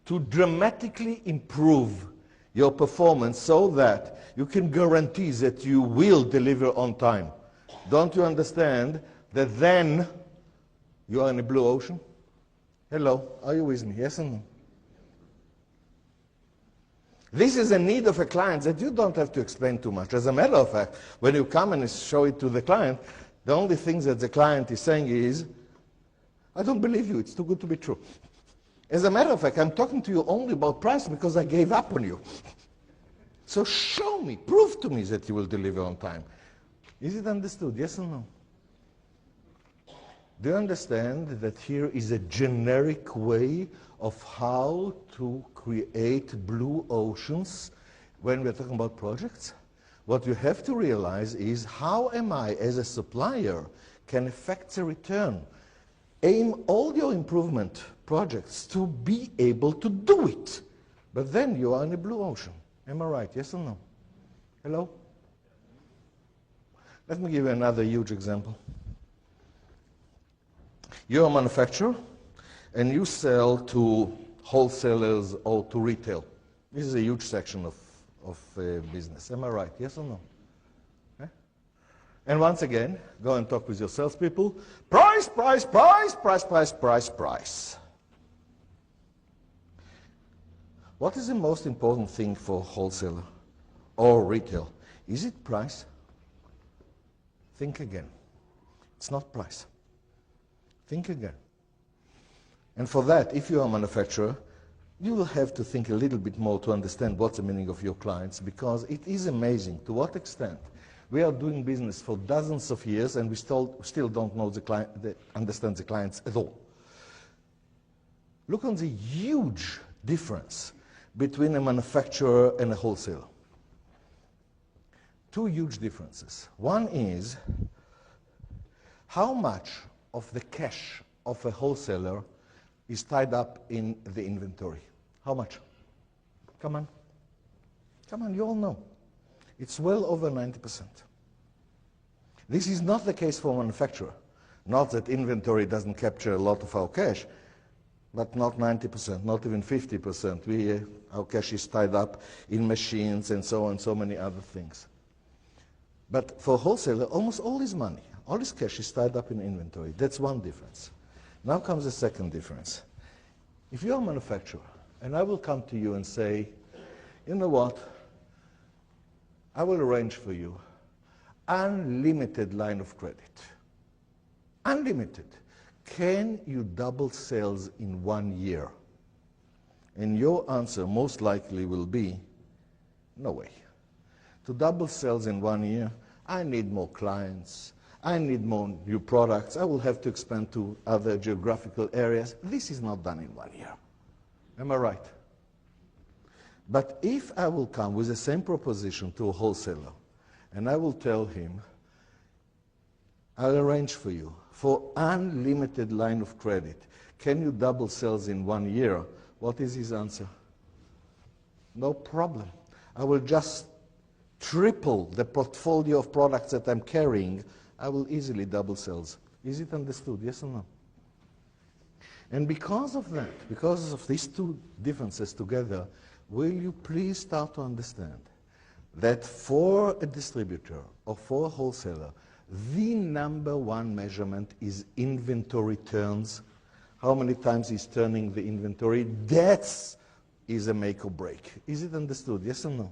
to dramatically improve your performance so that you can guarantee that you will deliver on time? Don't you understand that then you are in a blue ocean? Hello, are you with me? Yes or no? This is a need of a client that you don't have to explain too much. As a matter of fact, when you come and show it to the client, the only thing that the client is saying is, I don't believe you, it's too good to be true. As a matter of fact, I'm talking to you only about price because I gave up on you. So show me, prove to me that you will deliver on time. Is it understood? Yes or no? Do you understand that here is a generic way of how to create blue oceans when we're talking about projects? What you have to realize is, how am I, as a supplier, can affect the return. Aim all your improvement projects to be able to do it. But then you are in a blue ocean. Am I right? Yes or no? Hello? Let me give you another huge example. You're a manufacturer and you sell to wholesalers or to retail. This is a huge section of business. Am I right? Yes or no? And once again, go and talk with your salespeople. Price, price, price, price, price, price, price. What is the most important thing for wholesaler or retail? Is it price? Think again. It's not price. Think again. And for that, if you are a manufacturer, you will have to think a little bit more to understand what's the meaning of your clients, because it is amazing to what extent we are doing business for dozens of years and we still don't know understand the clients at all. Look on the huge difference between a manufacturer and a wholesaler. Two huge differences. One is how much of the cash of a wholesaler is tied up in the inventory. How much? Come on. Come on, you all know. It's well over 90%. This is not the case for a manufacturer. Not that inventory doesn't capture a lot of our cash, but not 90%, not even 50%. Our cash is tied up in machines and so on, so many other things. But for a wholesaler, almost all his money, all his cash is tied up in inventory. That's one difference. Now comes the second difference. If you're a manufacturer, and I will come to you and say, you know what, I will arrange for you unlimited line of credit. Unlimited. Can you double sales in 1 year? And your answer most likely will be, no way. To double sales in 1 year, I need more clients, I need more new products, I will have to expand to other geographical areas. This is not done in 1 year. Am I right? But if I will come with the same proposition to a wholesaler, and I will tell him, I'll arrange for you for unlimited line of credit. Can you double sales in 1 year? What is his answer? No problem. I will just triple the portfolio of products that I'm carrying. I will easily double sales. Is it understood? Yes or no? And because of that, because of these two differences together, will you please start to understand that for a distributor or for a wholesaler, the number one measurement is inventory turns. How many times he's turning the inventory? That is a make or break. Is it understood? Yes or no?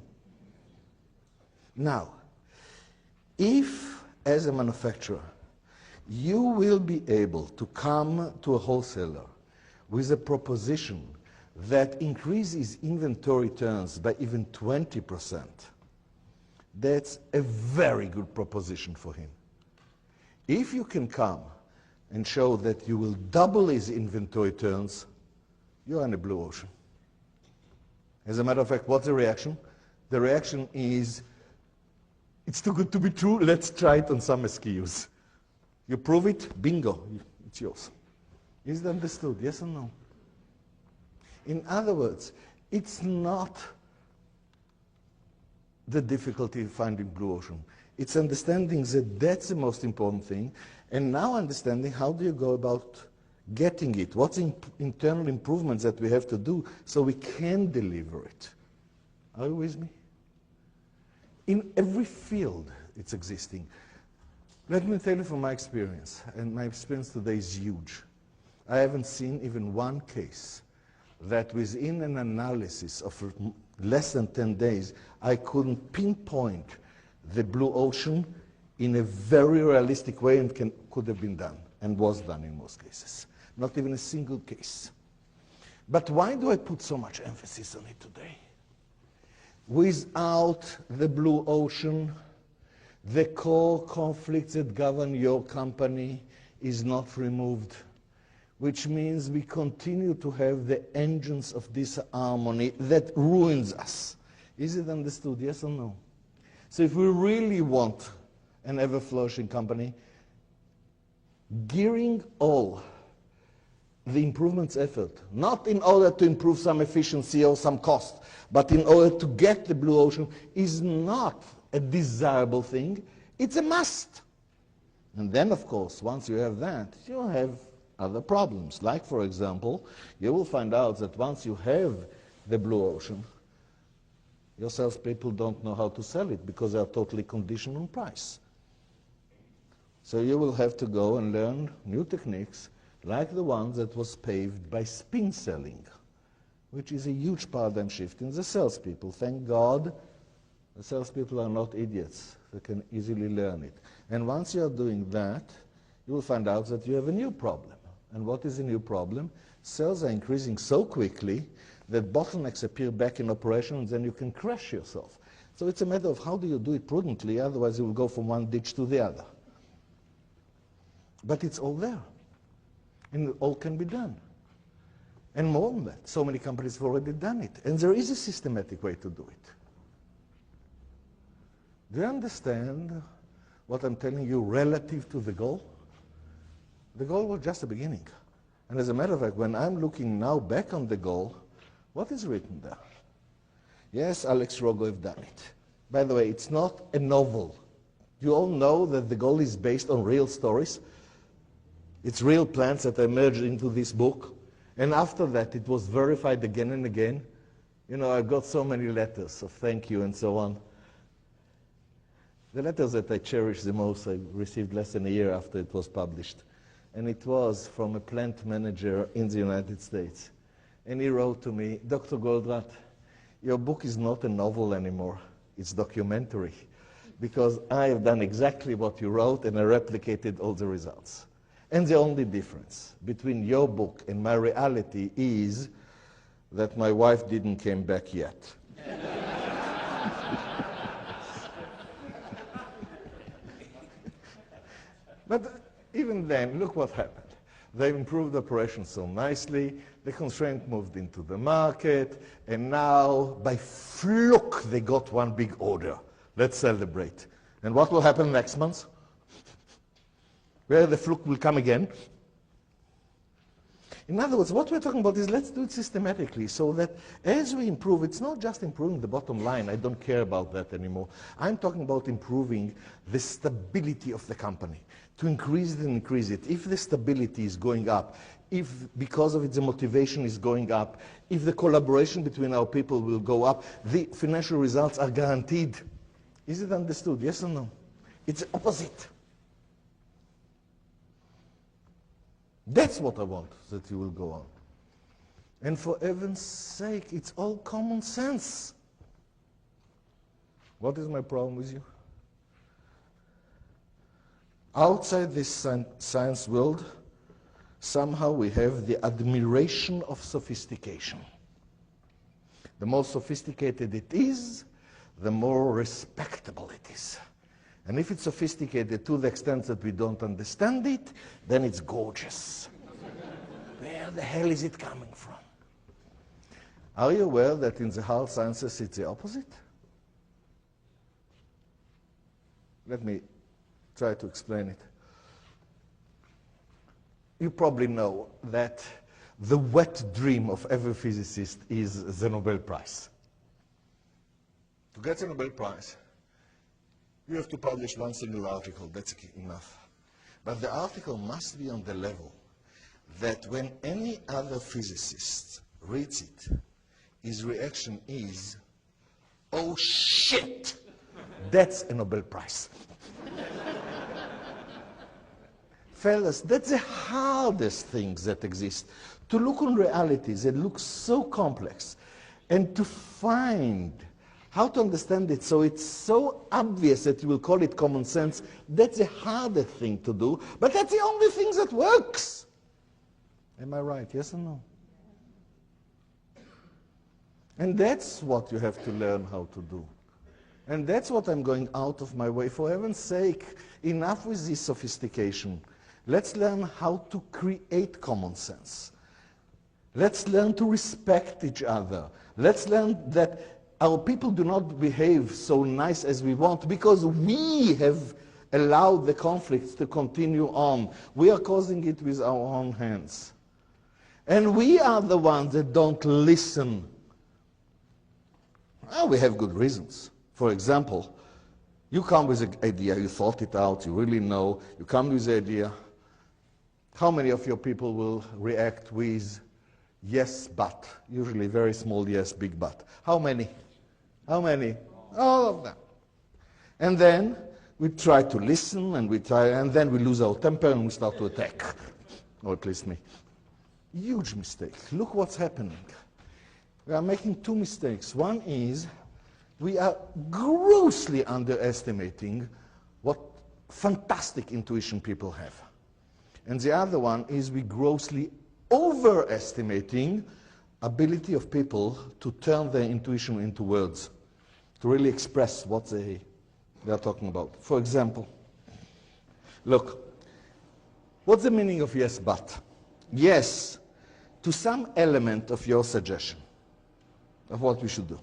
Now, if as a manufacturer, you will be able to come to a wholesaler with a proposition that increases inventory turns by even 20%, that's a very good proposition for him. If you can come and show that you will double his inventory turns, you're in a blue ocean. As a matter of fact, what's the reaction? The reaction is, it's too good to be true, let's try it on some SKUs. You prove it, bingo, it's yours. Is it understood? Yes or no? In other words, it's not the difficulty of finding blue ocean. It's understanding that that's the most important thing, and now understanding how do you go about getting it. What's the internal improvements that we have to do so we can deliver it? Are you with me? In every field it's existing. Let me tell you from my experience, and my experience today is huge. I haven't seen even one case that within an analysis of less than 10 days, I couldn't pinpoint the blue ocean in a very realistic way and could have been done, and was done in most cases. Not even a single case. But why do I put so much emphasis on it today? Without the blue ocean, the core conflicts that govern your company is not removed, which means we continue to have the engines of disharmony that ruins us. Is it understood? Yes or no? So if we really want an ever-flourishing company, gearing all the improvements effort, not in order to improve some efficiency or some cost, but in order to get the blue ocean, is not a desirable thing, it's a must. And then, of course, once you have that, you have other problems. Like, for example, you will find out that once you have the blue ocean, your salespeople don't know how to sell it because they are totally conditioned on price. So you will have to go and learn new techniques like the one that was paved by spin selling, which is a huge paradigm shift in the salespeople. Thank God the salespeople are not idiots. They can easily learn it. And once you are doing that, you will find out that you have a new problem. And what is a new problem? Sales are increasing so quickly that bottlenecks appear back in operation, and then you can crash yourself. So it's a matter of how do you do it prudently, otherwise you will go from one ditch to the other. But it's all there. And it all can be done. And more than that, so many companies have already done it. And there is a systematic way to do it. Do you understand what I'm telling you relative to the goal? The goal was just the beginning. And as a matter of fact, when I'm looking now back on the goal, what is written there? Yes, Alex Rogoyev done it. By the way, it's not a novel. You all know that the goal is based on real stories. It's real plans that emerged into this book. And after that, it was verified again and again. You know, I got so many letters of thank you and so on. The letters that I cherish the most, I received less than a year after it was published. And it was from a plant manager in the United States. And he wrote to me, Dr. Goldratt, your book is not a novel anymore. It's documentary. Because I have done exactly what you wrote and I replicated all the results. And the only difference between your book and my reality is that my wife didn't come back yet. But even then, look what happened. They improved operations so nicely, the constraint moved into the market, and now, by fluke, they got one big order. Let's celebrate. And what will happen next month? Where the fluke will come again. In other words, what we're talking about is let's do it systematically so that as we improve, it's not just improving the bottom line. I don't care about that anymore. I'm talking about improving the stability of the company, to increase it and increase it. If the stability is going up, if because of it the motivation is going up, if the collaboration between our people will go up, the financial results are guaranteed. Is it understood? Yes or no? It's the opposite. That's what I want, that you will go on. And for heaven's sake, it's all common sense. What is my problem with you? Outside this science world, somehow we have the admiration of sophistication. The more sophisticated it is, the more respectable it is. And if it's sophisticated to the extent that we don't understand it, then it's gorgeous. Where the hell is it coming from? Are you aware that in the hard sciences it's the opposite? Let me try to explain it. You probably know that the wet dream of every physicist is the Nobel Prize. To get the Nobel Prize, you have to publish one single article, that's enough. But the article must be on the level that when any other physicist reads it, his reaction is, oh shit, that's a Nobel Prize. Fellas, that's the hardest things that exist. To look on realities that look so complex and to find how to understand it so it's so obvious that you will call it common sense, that's the hardest thing to do, but that's the only thing that works. Am I right? Yes or no? And that's what you have to learn how to do. And that's what I'm going out of my way. For heaven's sake, enough with this sophistication. Let's learn how to create common sense. Let's learn to respect each other. Let's learn that our people do not behave so nice as we want because we have allow the conflicts to continue on. We are causing it with our own hands. And we are the ones that don't listen. Well, we have good reasons. For example, you come with an idea, you thought it out, you really know, you come with the idea. How many of your people will react with yes, but? Usually very small yes, big but. How many? How many? All of them. And then we try to listen, and then we lose our temper and we start to attack. Or at least me. Huge mistake. Look what's happening. We are making two mistakes. One is we are grossly underestimating what fantastic intuition people have. And the other one is we grossly overestimating ability of people to turn their intuition into words, to really express what they are talking about. For example, look, what's the meaning of yes, but? Yes to some element of your suggestion of what we should do.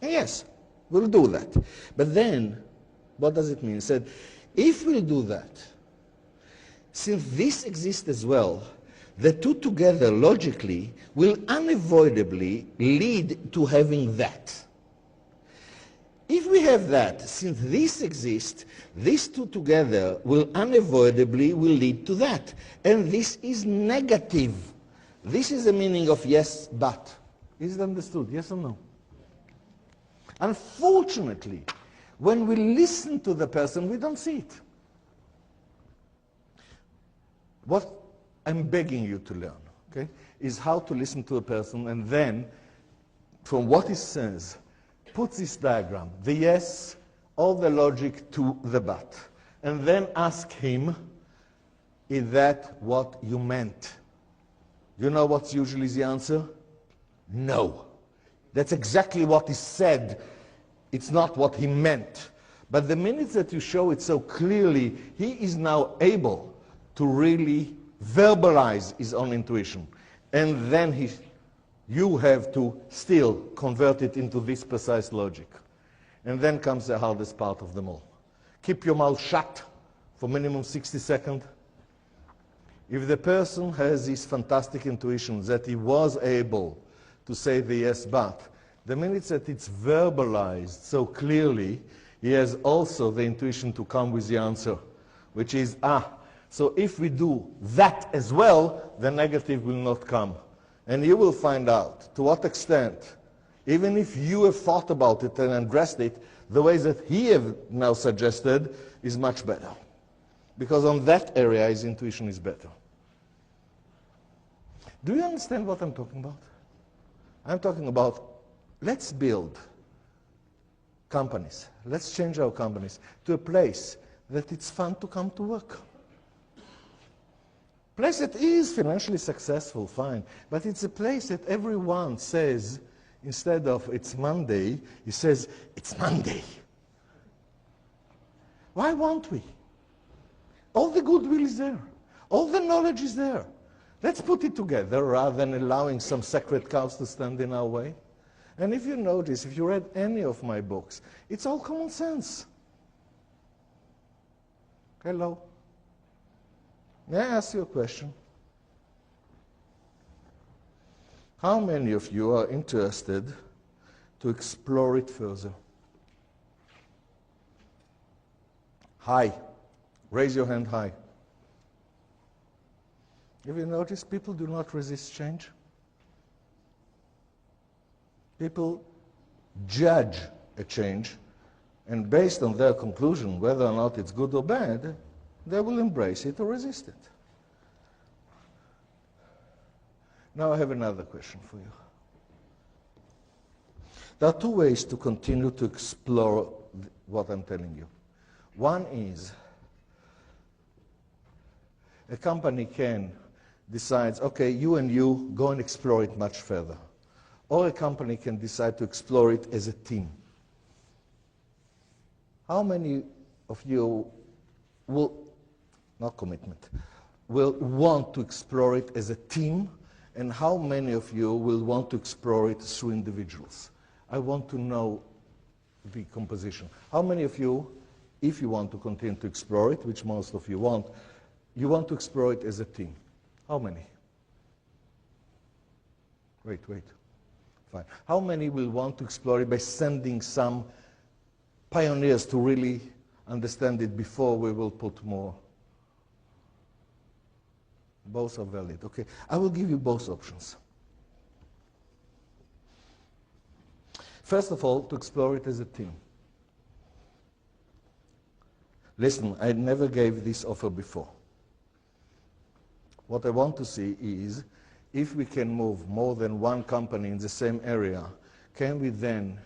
And yes, we'll do that. But then, what does it mean? It said, if we'll do that, since this exists as well, the two together logically will unavoidably lead to having that. If we have that, since this exists, these two together will unavoidably lead to that. And this is negative. This is the meaning of yes, but. Is it understood? Yes or no? Unfortunately, when we listen to the person, we don't see it. What I'm begging you to learn, okay, is how to listen to a person and then, from what he says, put this diagram, the yes, all the logic to the but, and then ask him, is that what you meant? You know what's usually the answer? No. That's exactly what he said. It's not what he meant. But the minute that you show it so clearly, he is now able to really verbalize his own intuition. And then you have to still convert it into this precise logic. And then comes the hardest part of them all. Keep your mouth shut for minimum 60 seconds. If the person has this fantastic intuition that he was able to say the yes, but, the minute that it's verbalized so clearly, he has also the intuition to come with the answer, which is, so if we do that as well, the negative will not come. And you will find out to what extent, even if you have thought about it and addressed it, the way that he have now suggested is much better. Because on that area, his intuition is better. Do you understand what I'm talking about? I'm talking about, let's build companies. Let's change our companies to a place that it's fun to come to work. Place that is financially successful, fine. But it's a place that everyone says, instead of it's Monday, he says, it's Monday. Why won't we? All the goodwill is there. All the knowledge is there. Let's put it together rather than allowing some sacred cows to stand in our way. And if you notice, if you read any of my books, it's all common sense. Hello? May I ask you a question? How many of you are interested to explore it further? High. Raise your hand high. Have you noticed people do not resist change? People judge a change, and based on their conclusion, whether or not it's good or bad, they will embrace it or resist it. Now I have another question for you. There are two ways to continue to explore what I'm telling you. One is a company can decide, okay, you and you go and explore it much further. Or a company can decide to explore it as a team. How many of you will, not commitment, will want to explore it as a team, and how many of you will want to explore it through individuals? I want to know the composition. How many of you if you want to continue to explore it, which most of you want to explore it as a team. How many? Wait. Fine. How many will want to explore it by sending some pioneers to really understand it before we will put more? Both are valid. Okay, I will give you both options. First of all, to explore it as a team. Listen, I never gave this offer before. What I want to see is, if we can move more than one company in the same area, can we then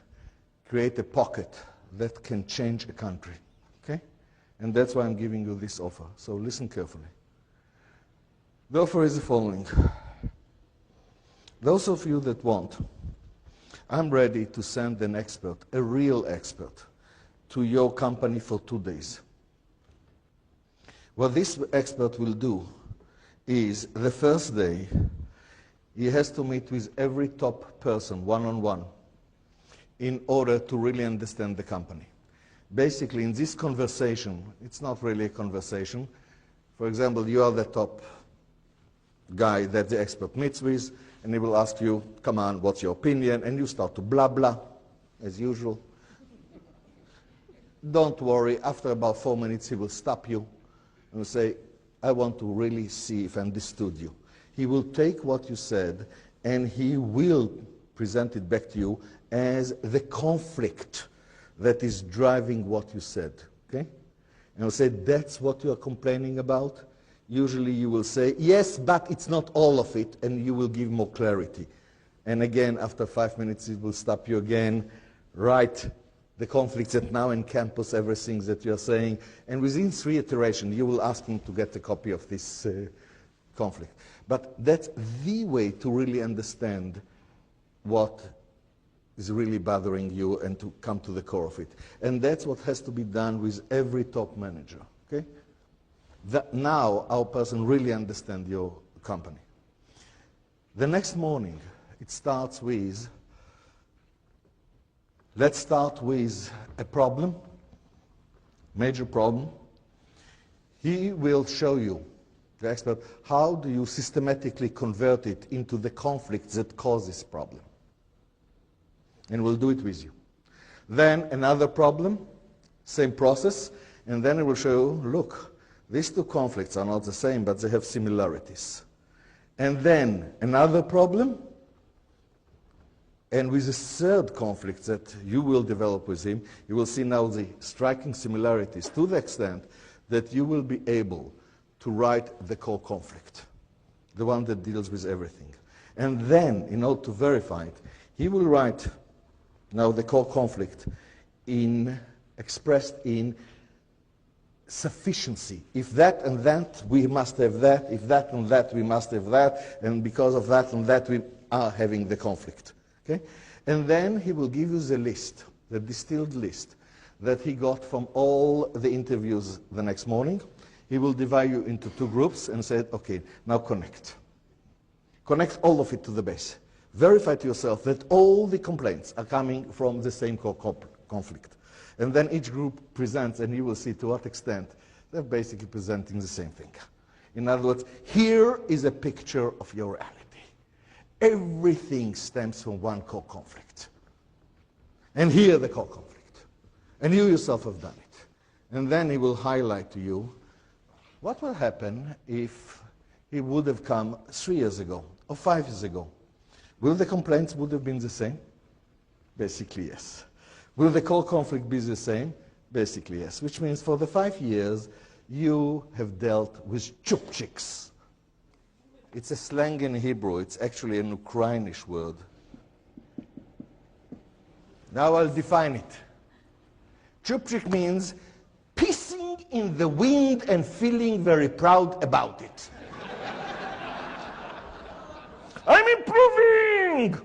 create a pocket that can change a country? Okay? And that's why I'm giving you this offer. So listen carefully. The offer is the following. Those of you that want, I'm ready to send an expert, a real expert, to your company for 2 days. What this expert will do is, the first day, he has to meet with every top person, one-on-one, in order to really understand the company. Basically, in this conversation, it's not really a conversation. For example, you are the top guy that the expert meets with, and he will ask you, come on, what's your opinion? And you start to blah, blah, as usual. Don't worry, after about 4 minutes, he will stop you and will say, I want to really see if I understood you. He will take what you said and he will present it back to you as the conflict that is driving what you said, okay? And he'll say, that's what you are complaining about? Usually you will say, yes, but it's not all of it, and you will give more clarity. And again, after 5 minutes, it will stop you again, write the conflicts that now encompass everything that you're saying, and within 3 iterations, you will ask him to get a copy of this conflict. But that's the way to really understand what is really bothering you and to come to the core of it. And that's what has to be done with every top manager, okay? That now our person really understands your company. The next morning, it starts with, let's start with a problem, major problem. He will show you, the expert, how do you systematically convert it into the conflict that causes this problem. And we'll do it with you. Then another problem, same process, and then it will show you, look, these 2 conflicts are not the same, but they have similarities. And then another problem, and with the 3rd conflict that you will develop with him, you will see now the striking similarities to the extent that you will be able to write the core conflict, the one that deals with everything. And then, in order to verify it, he will write now the core conflict expressed in sufficiency. If that and that, we must have that. If that and that, we must have that. And because of that and that, we are having the conflict. Okay? And then he will give you the list, the distilled list that he got from all the interviews the next morning. He will divide you into 2 groups and say, okay, now connect. Connect all of it to the base. Verify to yourself that all the complaints are coming from the same core conflict. And then each group presents, and you will see to what extent they're basically presenting the same thing. In other words, here is a picture of your reality. Everything stems from one core conflict. And here the core conflict. And you yourself have done it. And then he will highlight to you what will happen if he would have come 3 years ago or 5 years ago. Will the complaints would have been the same? Basically, yes. Will the core conflict be the same? Basically, yes. Which means for the 5 years, you have dealt with chupchiks. It's a slang in Hebrew. It's actually an Ukrainish word. Now I'll define it. Chupchik means pissing in the wind and feeling very proud about it. I'm improving!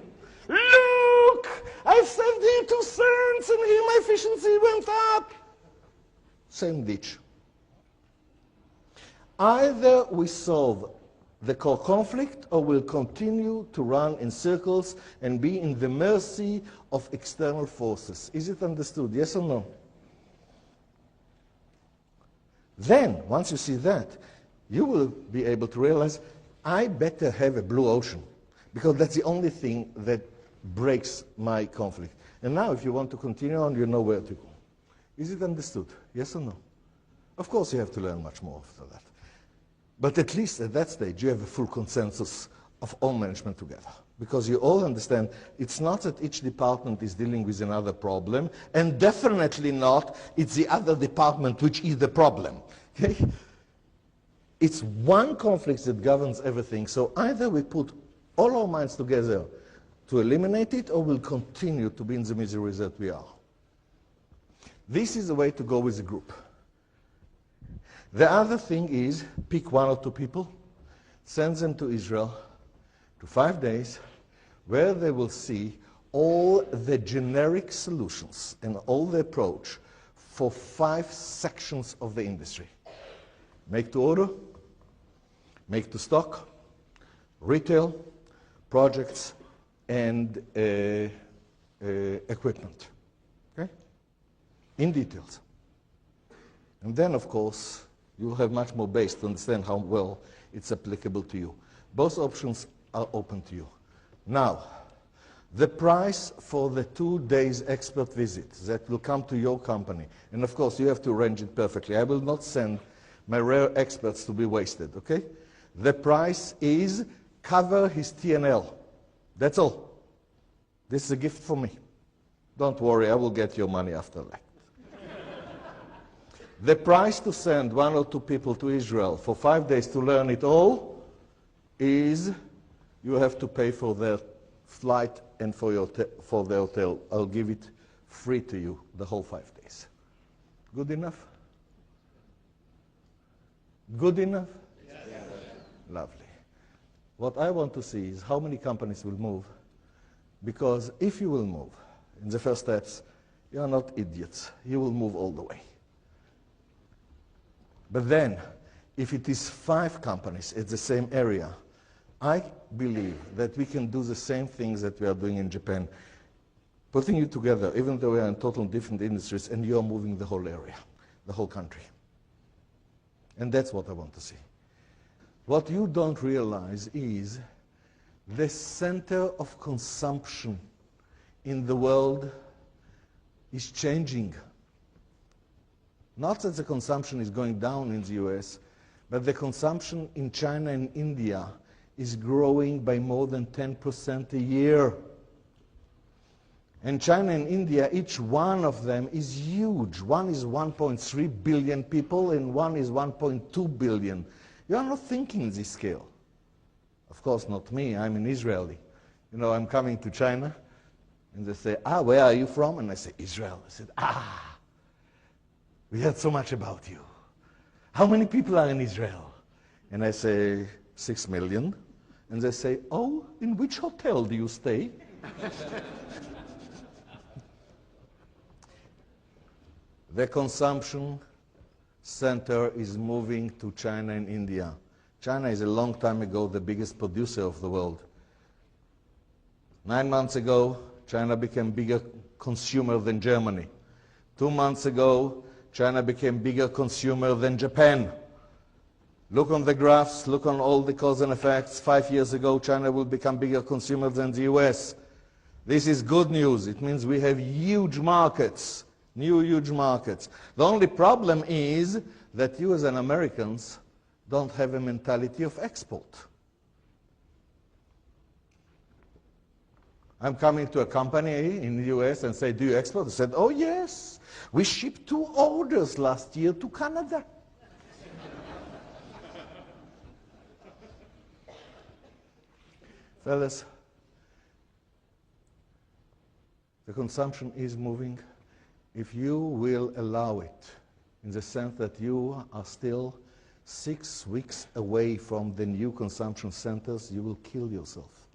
Look! I've saved here 2 cents and here my efficiency went up. Same ditch. Either we solve the core conflict or we'll continue to run in circles and be in the mercy of external forces. Is it understood? Yes or no? Then, once you see that, you will be able to realize, I better have a blue ocean, because that's the only thing that breaks my conflict. And now, if you want to continue on, you know where to go. Is it understood? Yes or no? Of course, you have to learn much more after that. But at least at that stage, you have a full consensus of all management together. Because you all understand it's not that each department is dealing with another problem, and definitely not it's the other department which is the problem. Okay? It's one conflict that governs everything. So either we put all our minds together to eliminate it, or we'll continue to be in the misery that we are. This is the way to go with the group. The other thing is, pick 1 or 2 people, send them to Israel to 5 days, where they will see all the generic solutions and all the approach for 5 sections of the industry. Make to order, make to stock, retail, projects, and equipment. Okay? In details. And then, of course, you'll have much more base to understand how well it's applicable to you. Both options are open to you. Now, the price for the 2 days expert visit that will come to your company, and of course you have to arrange it perfectly. I will not send my rare experts to be wasted, okay? The price is cover his T&L. That's all. This is a gift for me. Don't worry, I will get your money after that. The price to send 1 or 2 people to Israel for 5 days to learn it all is you have to pay for their flight and for the hotel. I'll give it free to you the whole 5 days. Good enough? Good enough? Yes. Lovely. What I want to see is how many companies will move, because if you will move in the first steps, you are not idiots. You will move all the way. But then, if it is 5 companies at the same area, I believe that we can do the same things that we are doing in Japan, putting you together, even though we are in totally different industries, and you are moving the whole area, the whole country. And that's what I want to see. What you don't realize is the center of consumption in the world is changing. Not that the consumption is going down in the US, but the consumption in China and India is growing by more than 10% a year. And China and India, each one of them is huge. One is 1.3 billion people and one is 1.2 billion. You are not thinking in this scale. Of course, not me. I'm an Israeli. You know, I'm coming to China and they say, where are you from? And I say, Israel. I said, we heard so much about you. How many people are in Israel? And I say, 6 million. And they say, oh, in which hotel do you stay? The consumption center is moving to China and India. China is a long time ago the biggest producer of the world. 9 months ago, China became bigger consumer than Germany. 2 months ago, China became bigger consumer than Japan. Look on the graphs, look on all the cause and effects. 5 years ago, China will become bigger consumer than the US. This is good news. It means we have huge markets, new huge markets. The only problem is that you as an Americans don't have a mentality of export. I'm coming to a company in the US and say, do you export? They said, oh yes, we shipped 2 orders last year to Canada. Fellas, the consumption is moving. If you will allow it, in the sense that you are still 6 weeks away from the new consumption centers, you will kill yourself.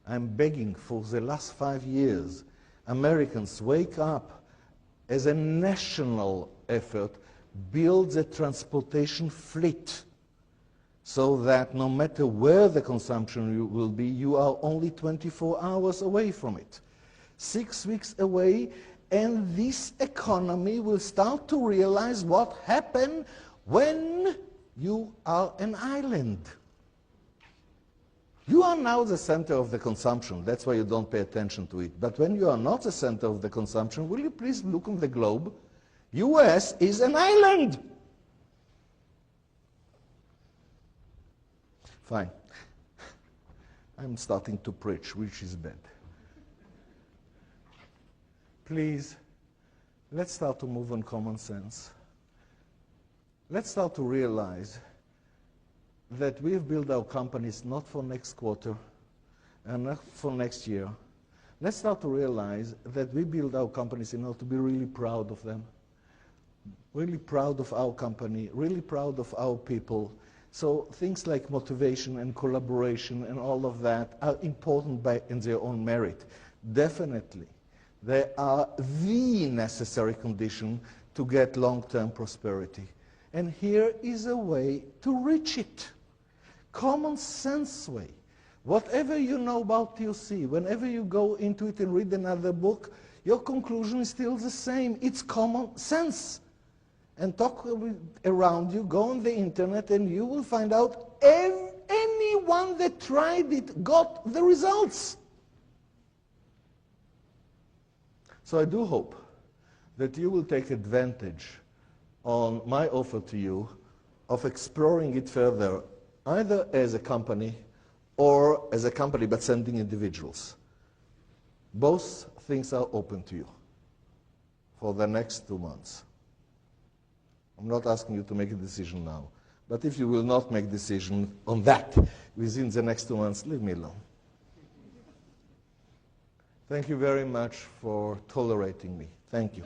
I'm begging for the last 5 years, Americans, wake up as a national effort, build the transportation fleet so that no matter where the consumption will be, you are only 24 hours away from it. 6 weeks away, And this economy will start to realize what happened when you are an island. You are now the center of the consumption. That's why you don't pay attention to it. But when you are not the center of the consumption, will you please look on the globe? US is an island. Fine. I'm starting to preach, which is bad. Please, let's start to move on common sense. Let's start to realize that we've built our companies not for next quarter and not for next year. Let's start to realize that we build our companies in order to be really proud of them, really proud of our company, really proud of our people. So things like motivation and collaboration and all of that are important in their own merit. Definitely, they are the necessary condition to get long-term prosperity. And here is a way to reach it. Common sense way. Whatever you know about TOC, whenever you go into it and read another book, your conclusion is still the same. It's common sense. And talk around you, go on the internet, and you will find out anyone that tried it got the results. So I do hope that you will take advantage on my offer to you of exploring it further, either as a company or as a company but sending individuals. Both things are open to you for the next 2 months. I'm not asking you to make a decision now, but if you will not make a decision on that within the next 2 months, leave me alone. Thank you very much for tolerating me. Thank you.